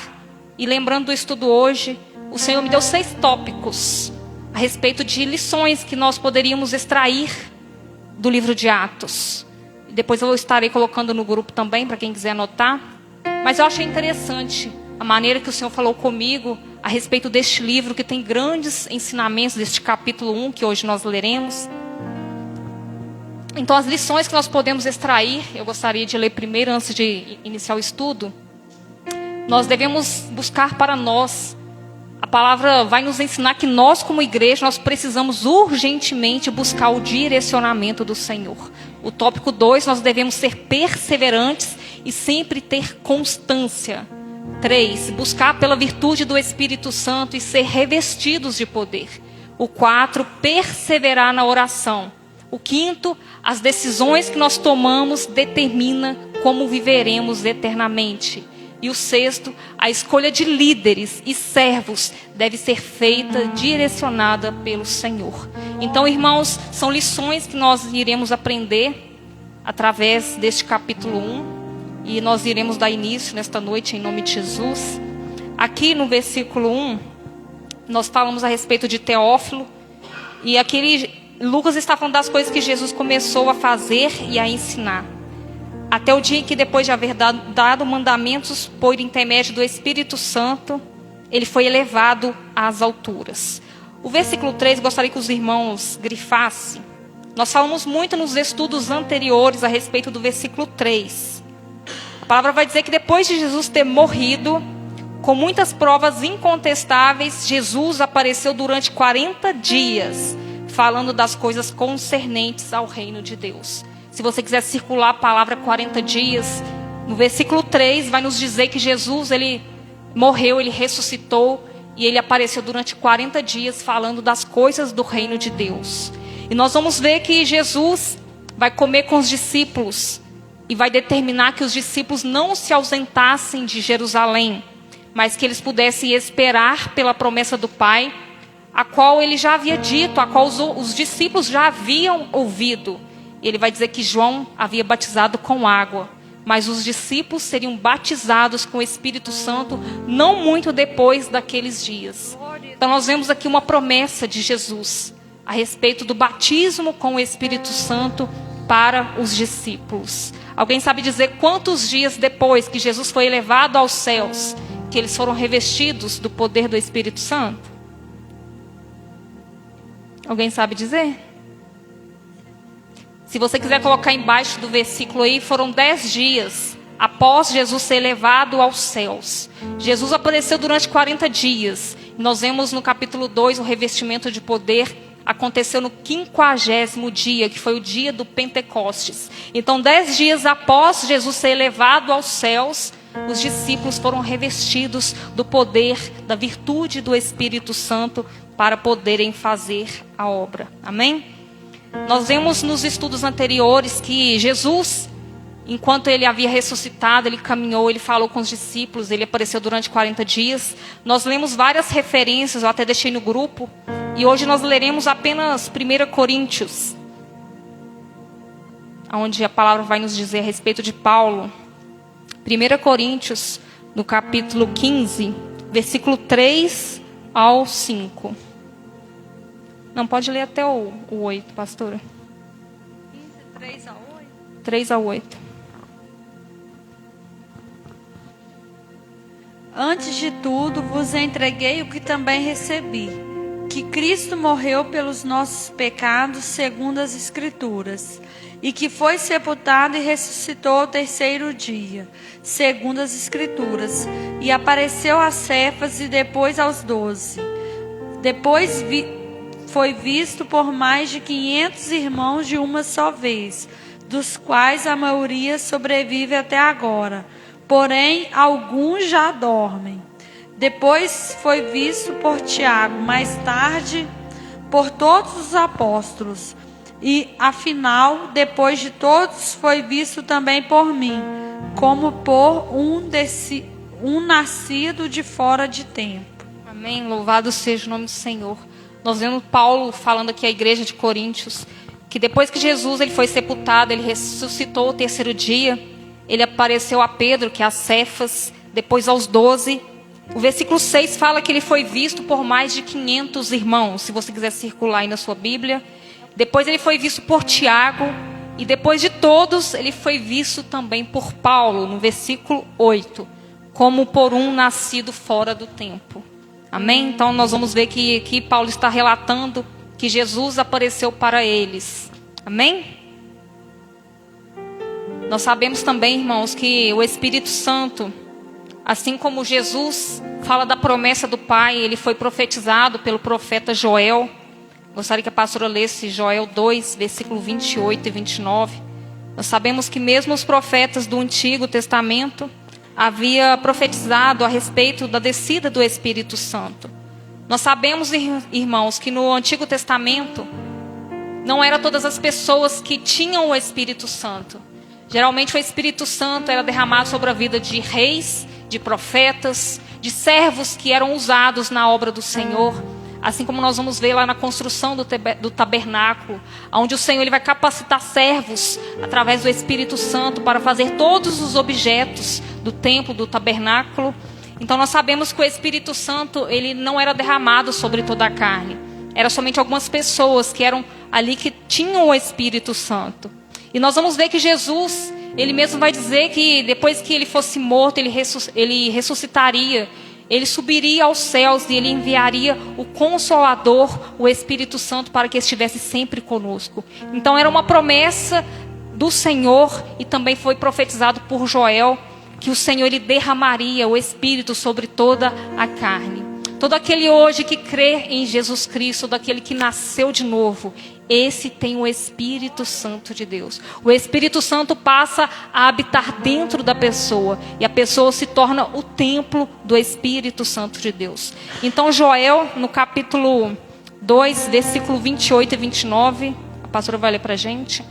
e lembrando do estudo hoje, o Senhor me deu 6 tópicos a respeito de lições que nós poderíamos extrair do livro de Atos. Depois eu estarei colocando no grupo também, para quem quiser anotar. Mas eu achei interessante a maneira que o Senhor falou comigo a respeito deste livro, que tem grandes ensinamentos, deste capítulo 1, que hoje nós leremos. Então, as lições que nós podemos extrair, eu gostaria de ler primeiro, antes de iniciar o estudo. Nós devemos buscar para nós. A palavra vai nos ensinar que nós, como igreja, nós precisamos urgentemente buscar o direcionamento do Senhor. O tópico 2, nós devemos ser perseverantes e sempre ter constância. 3, buscar pela virtude do Espírito Santo e ser revestidos de poder. O 4, perseverar na oração. O 5, as decisões que nós tomamos determinam como viveremos eternamente. E o 6, a escolha de líderes e servos deve ser feita, direcionada pelo Senhor. Então, irmãos, são lições que nós iremos aprender através deste capítulo 1. E nós iremos dar início nesta noite em nome de Jesus. Aqui no versículo 1, nós falamos a respeito de Teófilo. E aqui Lucas está falando das coisas que Jesus começou a fazer e a ensinar. Até o dia em que, depois de haver dado mandamentos por intermédio do Espírito Santo, ele foi elevado às alturas. O versículo 3, gostaria que os irmãos grifassem. Nós falamos muito nos estudos anteriores a respeito do versículo 3. A palavra vai dizer que depois de Jesus ter morrido, com muitas provas incontestáveis, Jesus apareceu durante 40 dias, falando das coisas concernentes ao reino de Deus. Se você quiser circular a palavra 40 dias, no versículo 3 vai nos dizer que Jesus, ele morreu, ele ressuscitou e ele apareceu durante 40 dias falando das coisas do reino de Deus. E nós vamos ver que Jesus vai comer com os discípulos e vai determinar que os discípulos não se ausentassem de Jerusalém, mas que eles pudessem esperar pela promessa do Pai, a qual ele já havia dito, a qual os discípulos já haviam ouvido. Ele vai dizer que João havia batizado com água, mas os discípulos seriam batizados com o Espírito Santo não muito depois daqueles dias. Então nós vemos aqui uma promessa de Jesus a respeito do batismo com o Espírito Santo para os discípulos. Alguém sabe dizer quantos dias depois que Jesus foi elevado aos céus que eles foram revestidos do poder do Espírito Santo? Alguém sabe dizer? Se você quiser colocar embaixo do versículo aí, foram 10 dias após Jesus ser levado aos céus. Jesus apareceu durante 40 dias. Nós vemos no capítulo 2 o revestimento de poder aconteceu no 50º dia, que foi o dia do Pentecostes. Então, 10 dias após Jesus ser levado aos céus, os discípulos foram revestidos do poder, da virtude do Espírito Santo para poderem fazer a obra. Amém? Nós vemos nos estudos anteriores que Jesus, enquanto ele havia ressuscitado, ele caminhou, ele falou com os discípulos, ele apareceu durante 40 dias. Nós lemos várias referências, eu até deixei no grupo, e hoje nós leremos apenas 1 Coríntios, onde a palavra vai nos dizer a respeito de Paulo. 1 Coríntios, no capítulo 15, versículo 3 ao 5. Não, pode ler até o 8, pastora. 3 a 8. 3 a 8. Antes de tudo, vos entreguei o que também recebi, que Cristo morreu pelos nossos pecados, segundo as Escrituras, e que foi sepultado e ressuscitou ao 3º dia, segundo as Escrituras, e apareceu a Cefas e depois aos 12. Depois foi visto por mais de 500 irmãos de uma só vez, dos quais a maioria sobrevive até agora, porém alguns já dormem. Depois foi visto por Tiago, mais tarde por todos os apóstolos, e afinal, depois de todos, foi visto também por mim, como por um nascido de fora de tempo. Amém, louvado seja o nome do Senhor. Nós vemos Paulo falando aqui à igreja de Coríntios, que depois que Jesus ele foi sepultado, ele ressuscitou o 3º dia, ele apareceu a Pedro, que é a Cefas, depois aos 12. O versículo 6 fala que ele foi visto por mais de 500 irmãos, se você quiser circular aí na sua Bíblia. Depois ele foi visto por Tiago, e depois de todos, ele foi visto também por Paulo, no versículo 8, como por um nascido fora do tempo. Amém? Então nós vamos ver que aqui Paulo está relatando que Jesus apareceu para eles. Amém? Nós sabemos também, irmãos, que o Espírito Santo, assim como Jesus fala da promessa do Pai, ele foi profetizado pelo profeta Joel. Gostaria que a pastora lesse Joel 2, versículo 28 e 29. Nós sabemos que mesmo os profetas do Antigo Testamento havia profetizado a respeito da descida do Espírito Santo. Nós sabemos, irmãos, que no Antigo Testamento não eram todas as pessoas que tinham o Espírito Santo. Geralmente o Espírito Santo era derramado sobre a vida de reis, de profetas, de servos que eram usados na obra do Senhor. Assim como nós vamos ver lá na construção do tabernáculo, onde o Senhor ele vai capacitar servos através do Espírito Santo para fazer todos os objetos do templo, do tabernáculo. Então nós sabemos que o Espírito Santo ele não era derramado sobre toda a carne. Era somente algumas pessoas que eram ali que tinham o Espírito Santo. E nós vamos ver que Jesus, ele mesmo vai dizer que depois que ele fosse morto, ele ressuscitaria. Ele subiria aos céus e ele enviaria o Consolador, o Espírito Santo, para que estivesse sempre conosco. Então era uma promessa do Senhor e também foi profetizado por Joel que o Senhor ele derramaria o Espírito sobre toda a carne. Todo aquele hoje que crê em Jesus Cristo, todo aquele que nasceu de novo, esse tem o Espírito Santo de Deus. O Espírito Santo passa a habitar dentro da pessoa e a pessoa se torna o templo do Espírito Santo de Deus. Então Joel, no capítulo 2, versículo 28 e 29, a pastora vai ler para a gente.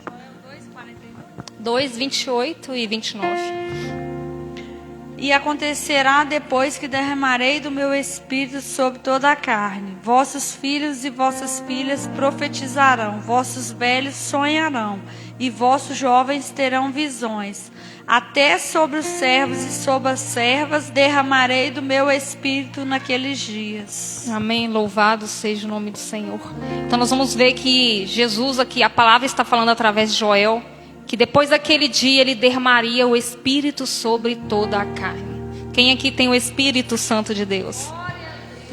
Joel 2, 28 e 29. E acontecerá depois que derramarei do meu Espírito sobre toda a carne. Vossos filhos e vossas filhas profetizarão, vossos velhos sonharão, e vossos jovens terão visões. Até sobre os servos e sobre as servas derramarei do meu Espírito naqueles dias. Amém, louvado seja o nome do Senhor. Então nós vamos ver que Jesus aqui, a palavra está falando através de Joel, que depois daquele dia ele derramaria o Espírito sobre toda a carne. Quem aqui tem o Espírito Santo de Deus?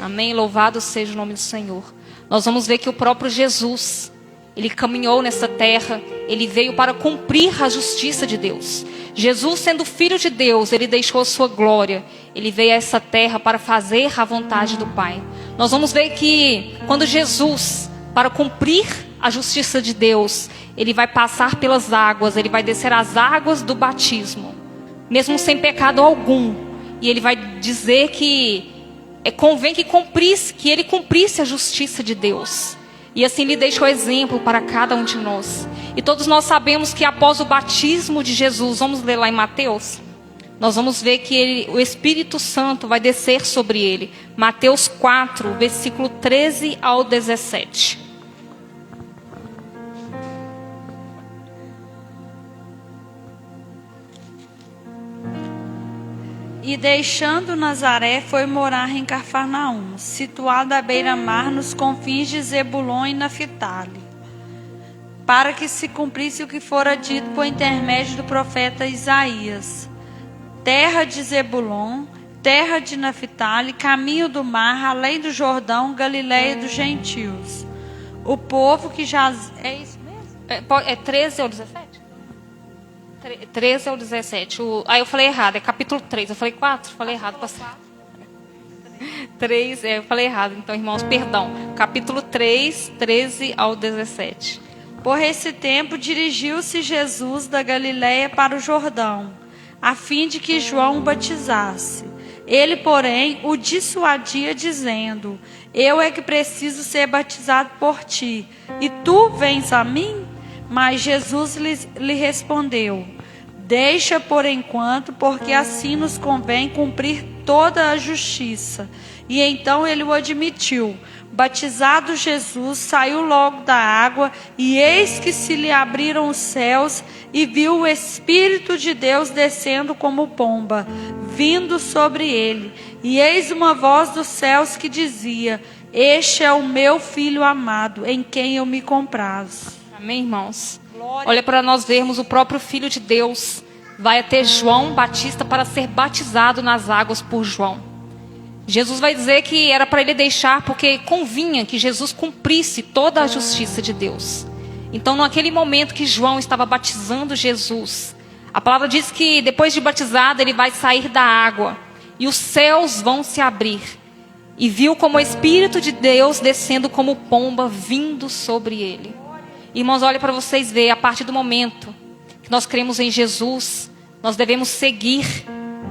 Amém? Louvado seja o nome do Senhor. Nós vamos ver que o próprio Jesus, ele caminhou nessa terra, ele veio para cumprir a justiça de Deus. Jesus, sendo filho de Deus, ele deixou a sua glória. Ele veio a essa terra para fazer a vontade do Pai. Nós vamos ver que quando Jesus, para cumprir a justiça de Deus, ele vai passar pelas águas, ele vai descer as águas do batismo, mesmo sem pecado algum. E ele vai dizer que convém que ele cumprisse a justiça de Deus. E assim ele deixou exemplo para cada um de nós. E todos nós sabemos que após o batismo de Jesus, vamos ler lá em Mateus, nós vamos ver que o Espírito Santo vai descer sobre ele. Mateus 4, versículo 13 ao 17. E deixando Nazaré, foi morar em Cafarnaum, situado à beira-mar, nos confins de Zebulon e Naphtali, para que se cumprisse o que fora dito por intermédio do profeta Isaías: terra de Zebulon, terra de Naphtali, caminho do mar, além do Jordão, Galileia dos gentios. O povo que já... É isso mesmo? É 13 ou 17? 13 ou 17. Aí eu falei errado, é capítulo 3. Eu falei 4? Falei errado. 3, eu falei errado. Então, irmãos, perdão. Capítulo 3, 13 ao 17. Por esse tempo, dirigiu-se Jesus da Galileia para o Jordão, a fim de que João o batizasse. Ele, porém, o dissuadia, dizendo: eu é que preciso ser batizado por ti, e tu vens a mim? Mas Jesus lhe respondeu: deixa por enquanto, porque assim nos convém cumprir toda a justiça. E então ele o admitiu. Batizado Jesus, saiu logo da água, e eis que se lhe abriram os céus, e viu o Espírito de Deus descendo como pomba, vindo sobre ele. E eis uma voz dos céus que dizia: este é o meu Filho amado, em quem eu me comprazo. Amém, irmãos? Olha, para nós vermos, o próprio Filho de Deus vai até João Batista para ser batizado nas águas por João. Jesus vai dizer que era para ele deixar, porque convinha que Jesus cumprisse toda a justiça de Deus. Então, naquele momento que João estava batizando Jesus, a palavra diz que depois de batizado ele vai sair da água e os céus vão se abrir. E viu como o Espírito de Deus descendo como pomba, vindo sobre ele. Irmãos, olha para vocês verem, a partir do momento que nós cremos em Jesus, nós devemos seguir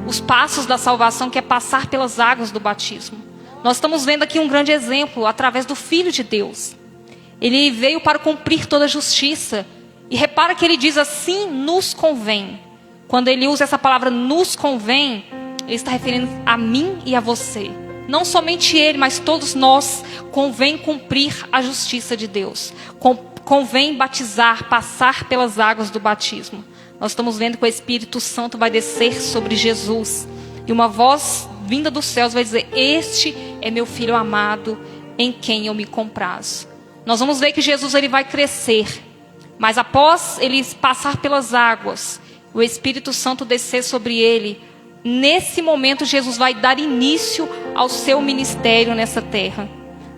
os passos da salvação, que é passar pelas águas do batismo. Nós estamos vendo aqui um grande exemplo através do Filho de Deus. Ele veio para cumprir toda a justiça. E repara que ele diz assim: nos convém. Quando ele usa essa palavra nos convém, ele está referindo a mim e a você. Não somente ele, mas todos nós convém cumprir a justiça de Deus. Convém batizar, passar pelas águas do batismo. Nós estamos vendo que o Espírito Santo vai descer sobre Jesus. E uma voz vinda dos céus vai dizer: este é meu Filho amado, em quem eu me comprazo. Nós vamos ver que Jesus ele vai crescer. Mas após ele passar pelas águas, o Espírito Santo descer sobre ele, nesse momento Jesus vai dar início ao seu ministério nessa terra.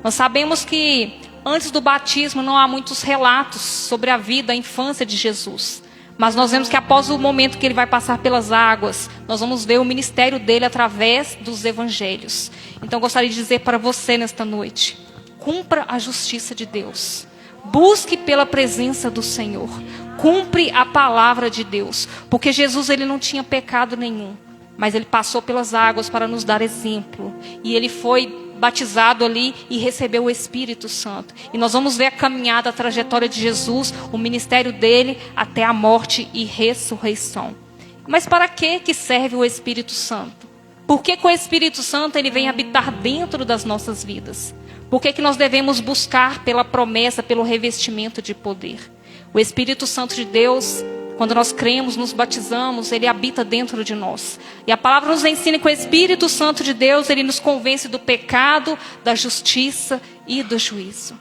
Nós sabemos que antes do batismo não há muitos relatos sobre a vida, a infância de Jesus. Mas nós vemos que após o momento que ele vai passar pelas águas, nós vamos ver o ministério dele através dos evangelhos. Então eu gostaria de dizer para você nesta noite: cumpra a justiça de Deus. Busque pela presença do Senhor. Cumpre a palavra de Deus. Porque Jesus ele não tinha pecado nenhum. Mas ele passou pelas águas para nos dar exemplo. E ele foi batizado ali e recebeu o Espírito Santo. E nós vamos ver a caminhada, a trajetória de Jesus, o ministério dele até a morte e ressurreição. Mas para que serve o Espírito Santo? Por que com o Espírito Santo ele vem habitar dentro das nossas vidas? Por que nós devemos buscar pela promessa, pelo revestimento de poder? O Espírito Santo de Deus, quando nós cremos, nos batizamos, ele habita dentro de nós. E a palavra nos ensina que o Espírito Santo de Deus, ele nos convence do pecado, da justiça e do juízo.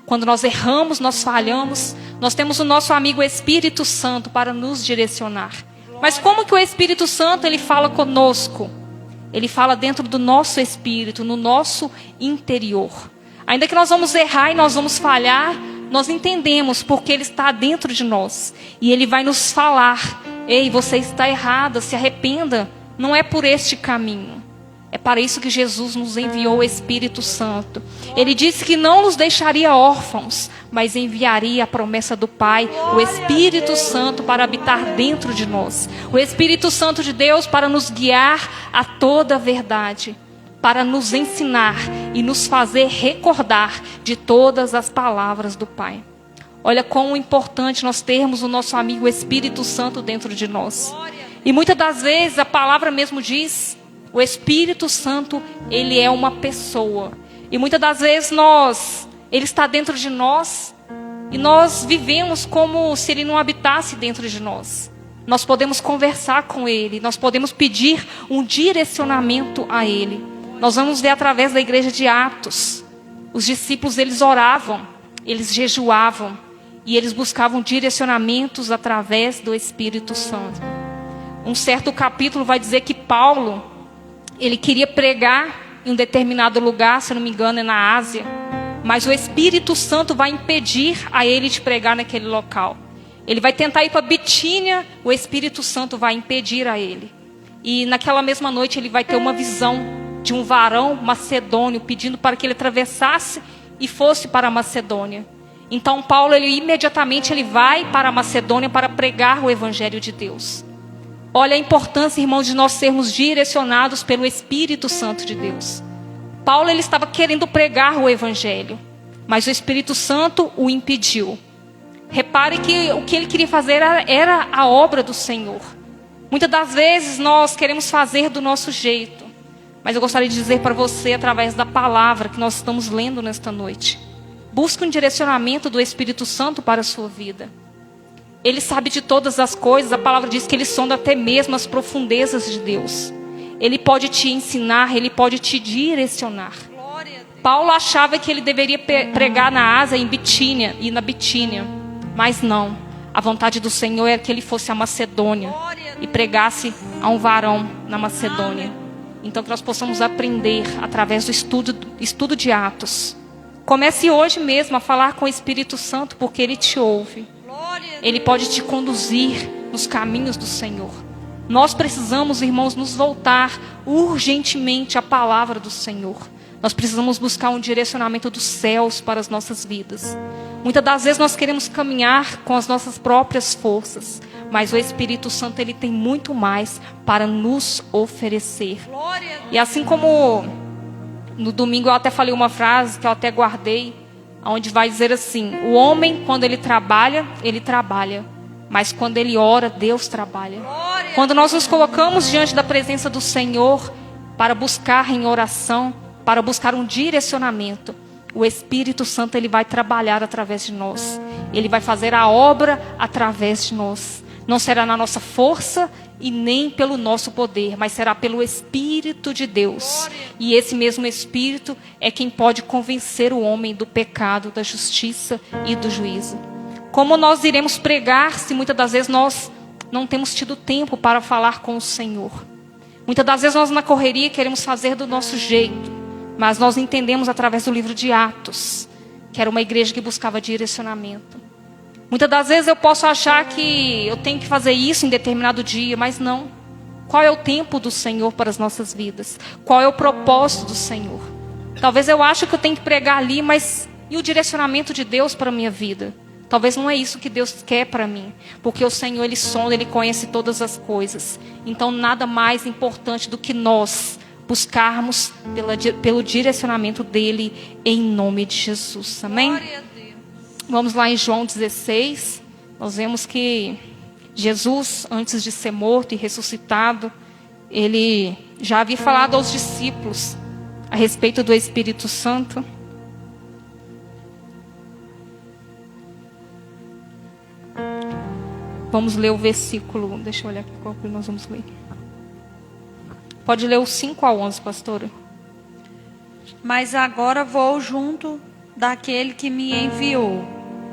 Quando nós erramos, nós falhamos, nós temos o nosso amigo Espírito Santo para nos direcionar. Mas como que o Espírito Santo, ele fala conosco? Ele fala dentro do nosso espírito, no nosso interior. Ainda que nós vamos errar e nós vamos falhar, nós entendemos porque ele está dentro de nós. E ele vai nos falar: ei, você está errada, se arrependa. Não é por este caminho. É para isso que Jesus nos enviou o Espírito Santo. Ele disse que não nos deixaria órfãos, mas enviaria a promessa do Pai, o Espírito Santo, para habitar dentro de nós. O Espírito Santo de Deus para nos guiar a toda a verdade, para nos ensinar e nos fazer recordar de todas as palavras do Pai. Olha como importante nós termos o nosso amigo Espírito Santo dentro de nós. E muitas das vezes a palavra mesmo diz: o Espírito Santo, ele é uma pessoa. E muitas das vezes ele está dentro de nós e nós vivemos como se ele não habitasse dentro de nós. Nós podemos conversar com ele, nós podemos pedir um direcionamento a ele. Nós vamos ver através da igreja de Atos. Os discípulos, eles oravam, eles jejuavam e eles buscavam direcionamentos através do Espírito Santo. Um certo capítulo vai dizer que Paulo, ele queria pregar em um determinado lugar, se não me engano é na Ásia, mas o Espírito Santo vai impedir a ele de pregar naquele local. Ele vai tentar ir para Bitínia, o Espírito Santo vai impedir a ele. E naquela mesma noite ele vai ter uma visão de um varão macedônio pedindo para que ele atravessasse e fosse para a Macedônia. Então Paulo, imediatamente ele vai para a Macedônia para pregar o Evangelho de Deus. Olha a importância, irmãos, de nós sermos direcionados pelo Espírito Santo de Deus. Paulo, ele estava querendo pregar o Evangelho, mas o Espírito Santo o impediu. Repare que o que ele queria fazer era a obra do Senhor. Muitas das vezes nós queremos fazer do nosso jeito, mas eu gostaria de dizer para você, através da palavra que nós estamos lendo nesta noite: busque um direcionamento do Espírito Santo para a sua vida. Ele sabe de todas as coisas. A palavra diz que ele sonda até mesmo as profundezas de Deus. Ele pode te ensinar, ele pode te direcionar. Paulo achava que ele deveria pregar na Ásia, em Bitínia e na Bitínia, mas não. A vontade do Senhor era que ele fosse à Macedônia e pregasse a um varão na Macedônia. Então que nós possamos aprender através do estudo de Atos. Comece hoje mesmo a falar com o Espírito Santo, porque ele te ouve. Ele pode te conduzir nos caminhos do Senhor. Nós precisamos, irmãos, nos voltar urgentemente à palavra do Senhor. Nós precisamos buscar um direcionamento dos céus para as nossas vidas. Muitas das vezes nós queremos caminhar com as nossas próprias forças, mas o Espírito Santo, ele tem muito mais para nos oferecer. E assim como no domingo eu até falei uma frase que eu até guardei, onde vai dizer assim: o homem, quando ele trabalha, mas quando ele ora, Deus trabalha. Quando nós nos colocamos diante da presença do Senhor para buscar em oração, para buscar um direcionamento, o Espírito Santo, ele vai trabalhar através de nós. Ele vai fazer a obra através de nós. Não será na nossa força e nem pelo nosso poder, mas será pelo Espírito de Deus. E esse mesmo Espírito é quem pode convencer o homem do pecado, da justiça e do juízo. Como nós iremos pregar se muitas das vezes nós não temos tido tempo para falar com o Senhor? Muitas das vezes nós na correria queremos fazer do nosso jeito, mas nós entendemos através do livro de Atos, que era uma igreja que buscava direcionamento. Muitas das vezes eu posso achar que eu tenho que fazer isso em determinado dia, mas não. Qual é o tempo do Senhor para as nossas vidas? Qual é o propósito do Senhor? Talvez eu ache que eu tenho que pregar ali, mas e o direcionamento de Deus para a minha vida? Talvez não é isso que Deus quer para mim, porque o Senhor, ele sonda, ele conhece todas as coisas. Então nada mais importante do que nós buscarmos pelo direcionamento dele, em nome de Jesus. Amém? Vamos lá em João 16, nós vemos que Jesus, antes de ser morto e ressuscitado, ele já havia falado aos discípulos a respeito do Espírito Santo. Vamos ler o versículo, deixa eu olhar aqui qual que nós vamos ler. Pode ler o 5 ao 11, pastora. Mas agora vou junto daquele que me enviou.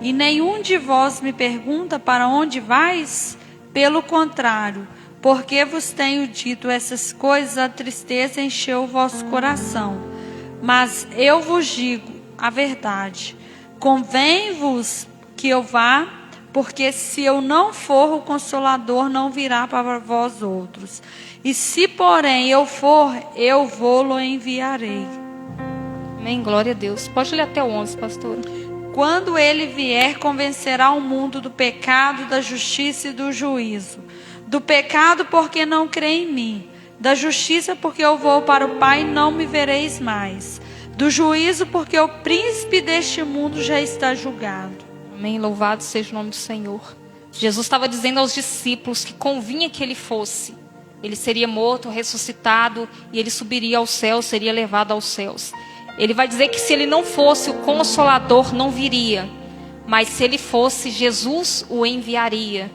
E nenhum de vós me pergunta: para onde vais? Pelo contrário, porque vos tenho dito essas coisas, a tristeza encheu o vosso coração. Mas eu vos digo a verdade: convém-vos que eu vá, porque se eu não for, o Consolador não virá para vós outros. E se porém eu for, eu vou-lo enviarei. Amém, glória a Deus. Pode ler até o 11, pastor. Quando ele vier, convencerá o mundo do pecado, da justiça e do juízo. Do pecado, porque não crê em mim. Da justiça, porque eu vou para o Pai e não me vereis mais. Do juízo, porque o príncipe deste mundo já está julgado. Amém, louvado seja o nome do Senhor. Jesus estava dizendo aos discípulos que convinha que ele fosse. Ele seria morto, ressuscitado, e ele subiria aos céus, seria levado aos céus. Ele vai dizer que se ele não fosse, o Consolador não viria. Mas se ele fosse, Jesus o enviaria.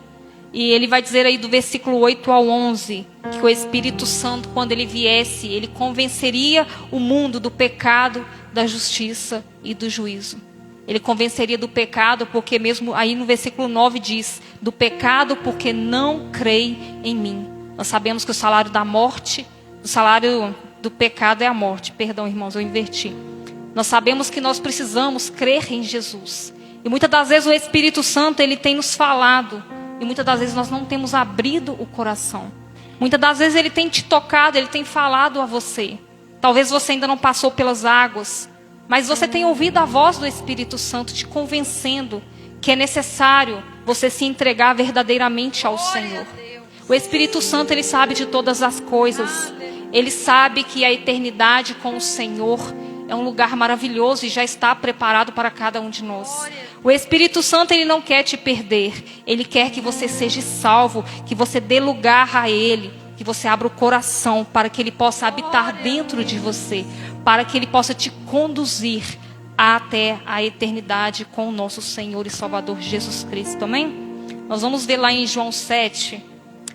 E ele vai dizer aí do versículo 8 ao 11, que o Espírito Santo, quando ele viesse, ele convenceria o mundo do pecado, da justiça e do juízo. Ele convenceria do pecado, porque mesmo aí no versículo 9 diz: do pecado porque não creem em mim. Nós sabemos que o salário da morte, o salário do pecado é a morte. Perdão, irmãos, eu inverti. Nós sabemos que nós precisamos crer em Jesus. E muitas das vezes o Espírito Santo, ele tem nos falado. E muitas das vezes nós não temos abrido o coração. Muitas das vezes ele tem te tocado, ele tem falado a você. Talvez você ainda não passou pelas águas, mas você tem ouvido a voz do Espírito Santo te convencendo que é necessário você se entregar verdadeiramente ao Senhor. O Espírito Santo, ele sabe de todas as coisas. Ele sabe que a eternidade com o Senhor é um lugar maravilhoso e já está preparado para cada um de nós. O Espírito Santo, ele não quer te perder. Ele quer que você seja salvo, que você dê lugar a Ele, que você abra o coração para que Ele possa habitar dentro de você, para que Ele possa te conduzir até a eternidade com o nosso Senhor e Salvador Jesus Cristo. Amém? Nós vamos ver lá em João 7.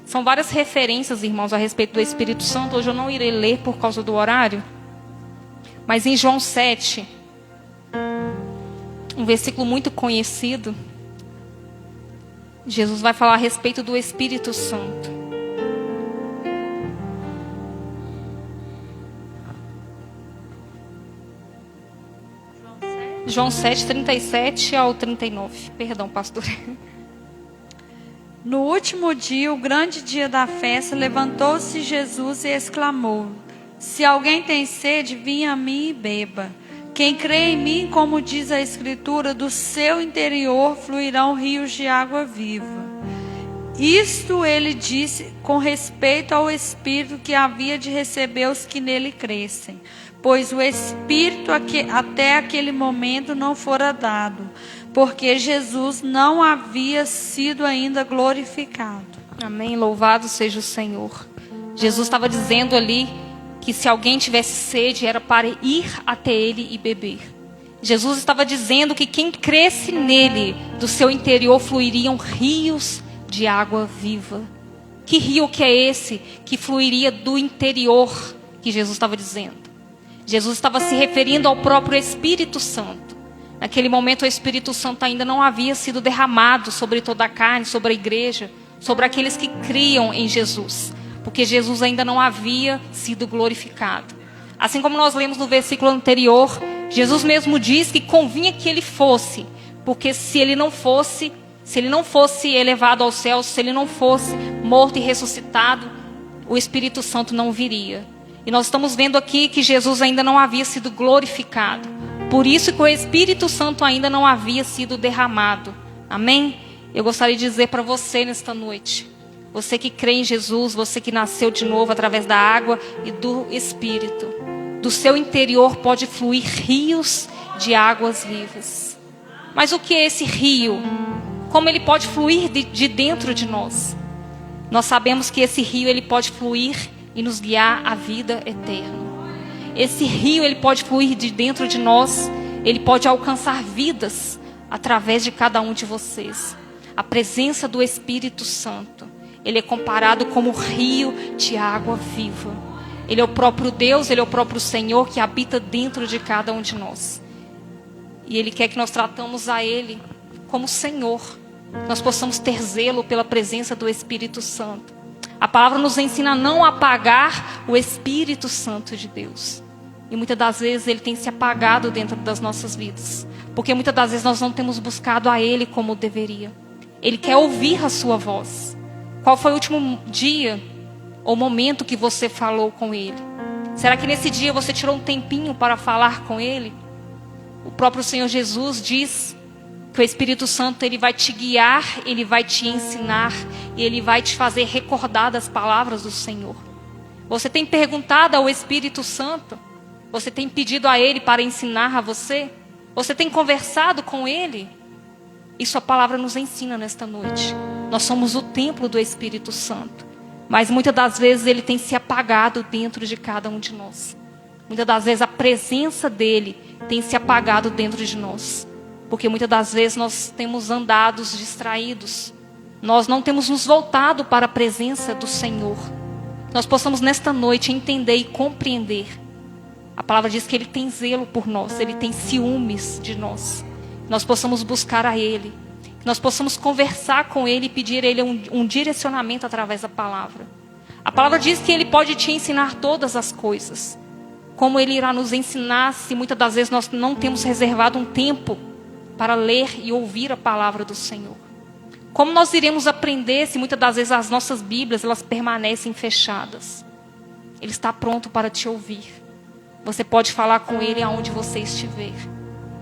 São várias referências, irmãos, a respeito do Espírito Santo. Hoje eu não irei ler por causa do horário. Mas em João 7, um versículo muito conhecido, Jesus vai falar a respeito do Espírito Santo. João 7, 37 ao 39. Perdão, pastor. No último dia, o grande dia da festa, levantou-se Jesus e exclamou: se alguém tem sede, vinha a mim e beba. Quem crê em mim, como diz a Escritura, do seu interior fluirão rios de água viva. Isto ele disse com respeito ao Espírito que havia de receber os que nele crescem, pois o Espírito até aquele momento não fora dado, porque Jesus não havia sido ainda glorificado. Amém, louvado seja o Senhor. Jesus estava dizendo ali que se alguém tivesse sede, era para ir até Ele e beber. Jesus estava dizendo que quem cresce nele, do seu interior fluiriam rios de água viva. Que rio que é esse que fluiria do interior, que Jesus estava dizendo? Jesus estava se referindo ao próprio Espírito Santo. Naquele momento o Espírito Santo ainda não havia sido derramado sobre toda a carne, sobre a igreja, sobre aqueles que criam em Jesus, porque Jesus ainda não havia sido glorificado. Assim como nós lemos no versículo anterior, Jesus mesmo diz que convinha que ele fosse, porque se ele não fosse elevado aos céus, se ele não fosse morto e ressuscitado, o Espírito Santo não viria. E nós estamos vendo aqui que Jesus ainda não havia sido glorificado. Por isso que o Espírito Santo ainda não havia sido derramado. Amém? Eu gostaria de dizer para você nesta noite, você que crê em Jesus, você que nasceu de novo através da água e do Espírito, do seu interior pode fluir rios de águas vivas. Mas o que é esse rio? Como ele pode fluir de dentro de nós? Nós sabemos que esse rio ele pode fluir e nos guiar à vida eterna. Esse rio ele pode fluir de dentro de nós, ele pode alcançar vidas através de cada um de vocês. A presença do Espírito Santo, ele é comparado como rio de água viva. Ele é o próprio Deus, ele é o próprio Senhor que habita dentro de cada um de nós. E Ele quer que nós tratamos a Ele como Senhor. Nós possamos ter zelo pela presença do Espírito Santo. A palavra nos ensina a não apagar o Espírito Santo de Deus. E muitas das vezes Ele tem se apagado dentro das nossas vidas. Porque muitas das vezes nós não temos buscado a Ele como deveria. Ele quer ouvir a sua voz. Qual foi o último dia ou momento que você falou com Ele? Será que nesse dia você tirou um tempinho para falar com Ele? O próprio Senhor Jesus diz que o Espírito Santo, Ele vai te guiar, Ele vai te ensinar, e Ele vai te fazer recordar das palavras do Senhor. Você tem perguntado ao Espírito Santo? Você tem pedido a Ele para ensinar a você? Você tem conversado com Ele? Isso a palavra nos ensina nesta noite. Nós somos o templo do Espírito Santo. Mas muitas das vezes Ele tem se apagado dentro de cada um de nós. Muitas das vezes a presença dEle tem se apagado dentro de nós. Porque muitas das vezes nós temos andado distraídos. Nós não temos nos voltado para a presença do Senhor. Nós possamos nesta noite entender e compreender. A palavra diz que Ele tem zelo por nós. Ele tem ciúmes de nós. Nós possamos buscar a Ele. Nós possamos conversar com Ele e pedir a Ele um direcionamento através da palavra. A palavra diz que Ele pode te ensinar todas as coisas. Como Ele irá nos ensinar se muitas das vezes nós não temos reservado um tempo para ler e ouvir a palavra do Senhor? Como nós iremos aprender se muitas das vezes as nossas Bíblias elas permanecem fechadas? Ele está pronto para te ouvir. Você pode falar com Ele aonde você estiver.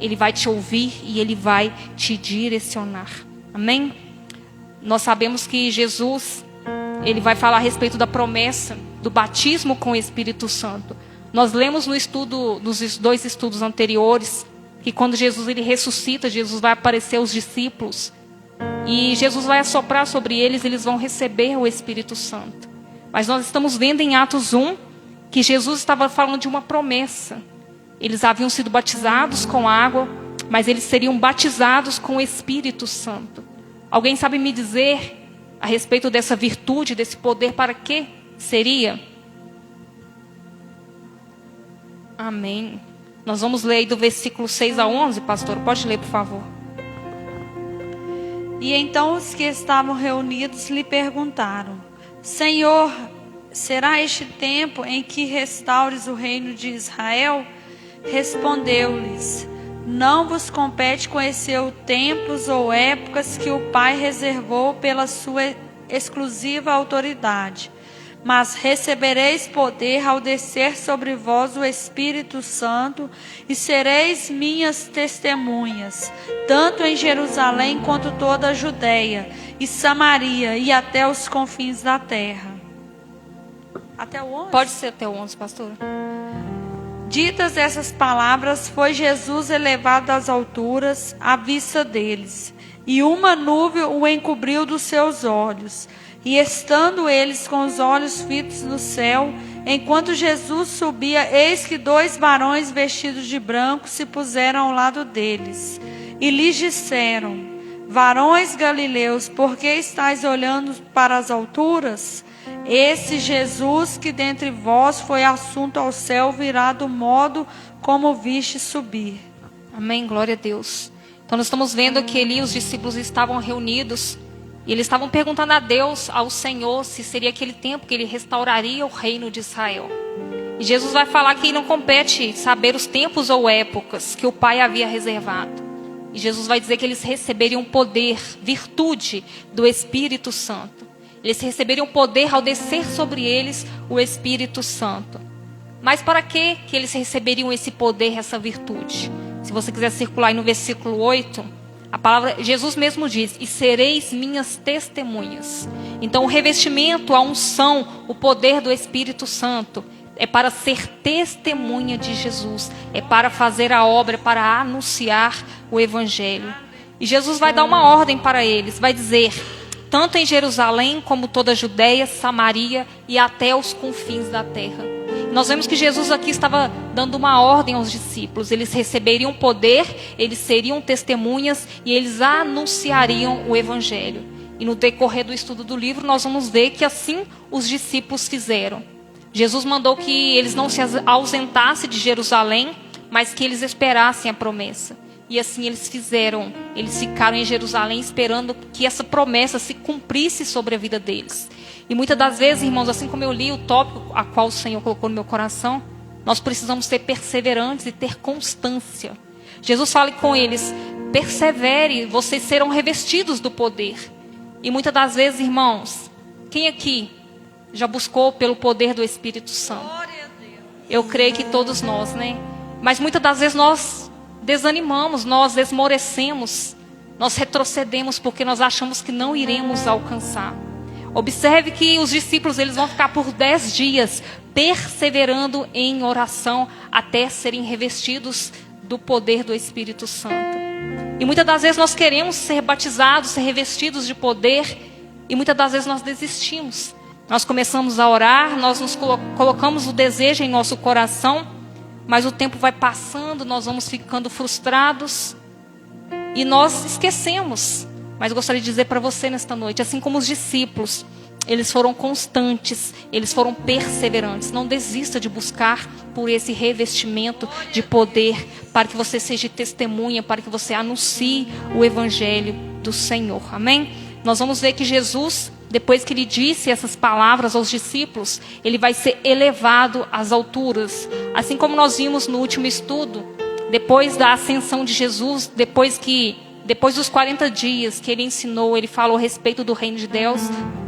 Ele vai te ouvir e Ele vai te direcionar. Amém? Nós sabemos que Jesus, Ele vai falar a respeito da promessa do batismo com o Espírito Santo. Nós lemos no estudo, nos 2 estudos anteriores, que quando Jesus ele ressuscita, Jesus vai aparecer aos discípulos. E Jesus vai assoprar sobre eles, eles vão receber o Espírito Santo. Mas nós estamos vendo em Atos 1, que Jesus estava falando de uma promessa. Eles haviam sido batizados com água, mas eles seriam batizados com o Espírito Santo. Alguém sabe me dizer a respeito dessa virtude, desse poder, para que seria? Amém. Nós vamos ler aí do versículo 6 a 11, pastor. Pode ler, por favor. E então os que estavam reunidos lhe perguntaram: Senhor, será este tempo em que restaures o reino de Israel? Respondeu-lhes: Não vos compete conhecer os tempos ou épocas que o Pai reservou pela sua exclusiva autoridade. Mas recebereis poder ao descer sobre vós o Espírito Santo, e sereis minhas testemunhas, tanto em Jerusalém quanto toda a Judeia e Samaria e até os confins da terra. Até o 11? Pode ser até o 11, pastor. Ditas essas palavras, foi Jesus elevado às alturas à vista deles, e uma nuvem o encobriu dos seus olhos. E estando eles com os olhos fitos no céu, enquanto Jesus subia, eis que 2 varões vestidos de branco se puseram ao lado deles. E lhes disseram: Varões galileus, por que estáis olhando para as alturas? Esse Jesus que dentre vós foi assunto ao céu virá do modo como viste subir. Amém, glória a Deus. Então nós estamos vendo que ali os discípulos estavam reunidos. E eles estavam perguntando a Deus, ao Senhor, se seria aquele tempo que Ele restauraria o reino de Israel. E Jesus vai falar que não compete saber os tempos ou épocas que o Pai havia reservado. E Jesus vai dizer que eles receberiam poder, virtude do Espírito Santo. Eles receberiam poder ao descer sobre eles o Espírito Santo. Mas para que eles receberiam esse poder, essa virtude? Se você quiser circular aí no versículo 8... a palavra, Jesus mesmo diz: e sereis minhas testemunhas. Então o revestimento, a unção, o poder do Espírito Santo é para ser testemunha de Jesus, é para fazer a obra, é para anunciar o Evangelho. E Jesus vai dar uma ordem para eles, vai dizer: tanto em Jerusalém como toda a Judeia, Samaria e até os confins da terra. Nós vemos que Jesus aqui estava dando uma ordem aos discípulos. Eles receberiam poder, eles seriam testemunhas e eles anunciariam o Evangelho. E no decorrer do estudo do livro, nós vamos ver que assim os discípulos fizeram. Jesus mandou que eles não se ausentassem de Jerusalém, mas que eles esperassem a promessa. E assim eles fizeram. Eles ficaram em Jerusalém esperando que essa promessa se cumprisse sobre a vida deles. E muitas das vezes, irmãos, assim como eu li o tópico a qual o Senhor colocou no meu coração, nós precisamos ser perseverantes e ter constância. Jesus fala com eles: persevere, vocês serão revestidos do poder. E muitas das vezes, irmãos, quem aqui já buscou pelo poder do Espírito Santo? Eu creio que todos nós, né? Mas muitas das vezes nós desanimamos, nós esmorecemos, nós retrocedemos porque nós achamos que não iremos alcançar. Observe que os discípulos, eles vão ficar por 10 dias perseverando em oração até serem revestidos do poder do Espírito Santo. E muitas das vezes nós queremos ser batizados, ser revestidos de poder, e muitas das vezes nós desistimos. Nós começamos a orar, nós nos colocamos o desejo em nosso coração, mas o tempo vai passando, nós vamos ficando frustrados e nós esquecemos. Mas eu gostaria de dizer para você nesta noite, assim como os discípulos, eles foram constantes, eles foram perseverantes. Não desista de buscar por esse revestimento de poder, para que você seja testemunha, para que você anuncie o evangelho do Senhor. Amém? Nós vamos ver que Jesus, depois que ele disse essas palavras aos discípulos, ele vai ser elevado às alturas. Assim como nós vimos no último estudo, depois da ascensão de Jesus, depois dos 40 dias que ele ensinou, ele falou a respeito do reino de Deus,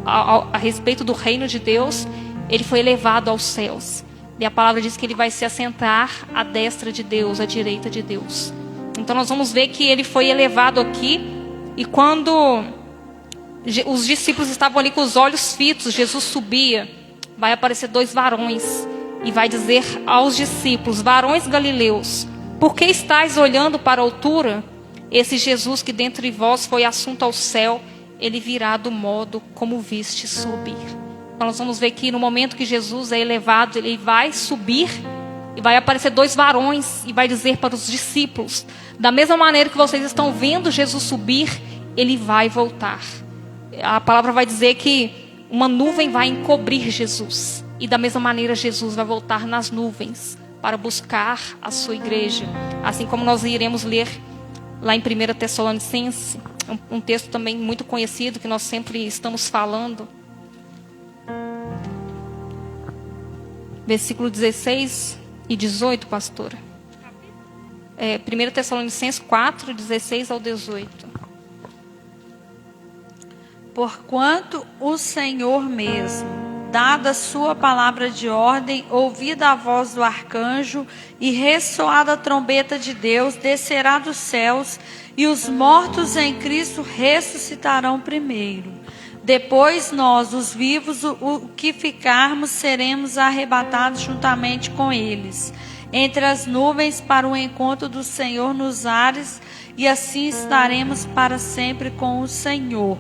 a respeito do reino de Deus, ele foi elevado aos céus. E a palavra diz que ele vai se assentar à destra de Deus, à direita de Deus. Então nós vamos ver que ele foi elevado aqui, e quando os discípulos estavam ali com os olhos fitos, Jesus subia, vai aparecer 2 varões, e vai dizer aos discípulos: varões galileus, por que estáis olhando para a altura? Esse Jesus que dentre vós foi assunto ao céu, ele virá do modo como viste subir. Então nós vamos ver que no momento que Jesus é elevado, ele vai subir, e vai aparecer 2 varões, e vai dizer para os discípulos: da mesma maneira que vocês estão vendo Jesus subir, ele vai voltar. A palavra vai dizer que uma nuvem vai encobrir Jesus. E da mesma maneira Jesus vai voltar nas nuvens para buscar a sua igreja. Assim como nós iremos ler lá em 1 Tessalonicenses, um texto também muito conhecido que nós sempre estamos falando. Versículo 16 e 18, pastora. 1 Tessalonicenses 4, 16 ao 18. Porquanto o Senhor mesmo, dada a sua palavra de ordem, ouvida a voz do arcanjo e ressoada a trombeta de Deus, descerá dos céus, e os mortos em Cristo ressuscitarão primeiro. Depois nós, os vivos, o que ficarmos, seremos arrebatados juntamente com eles, entre as nuvens para o encontro do Senhor nos ares, e assim estaremos para sempre com o Senhor.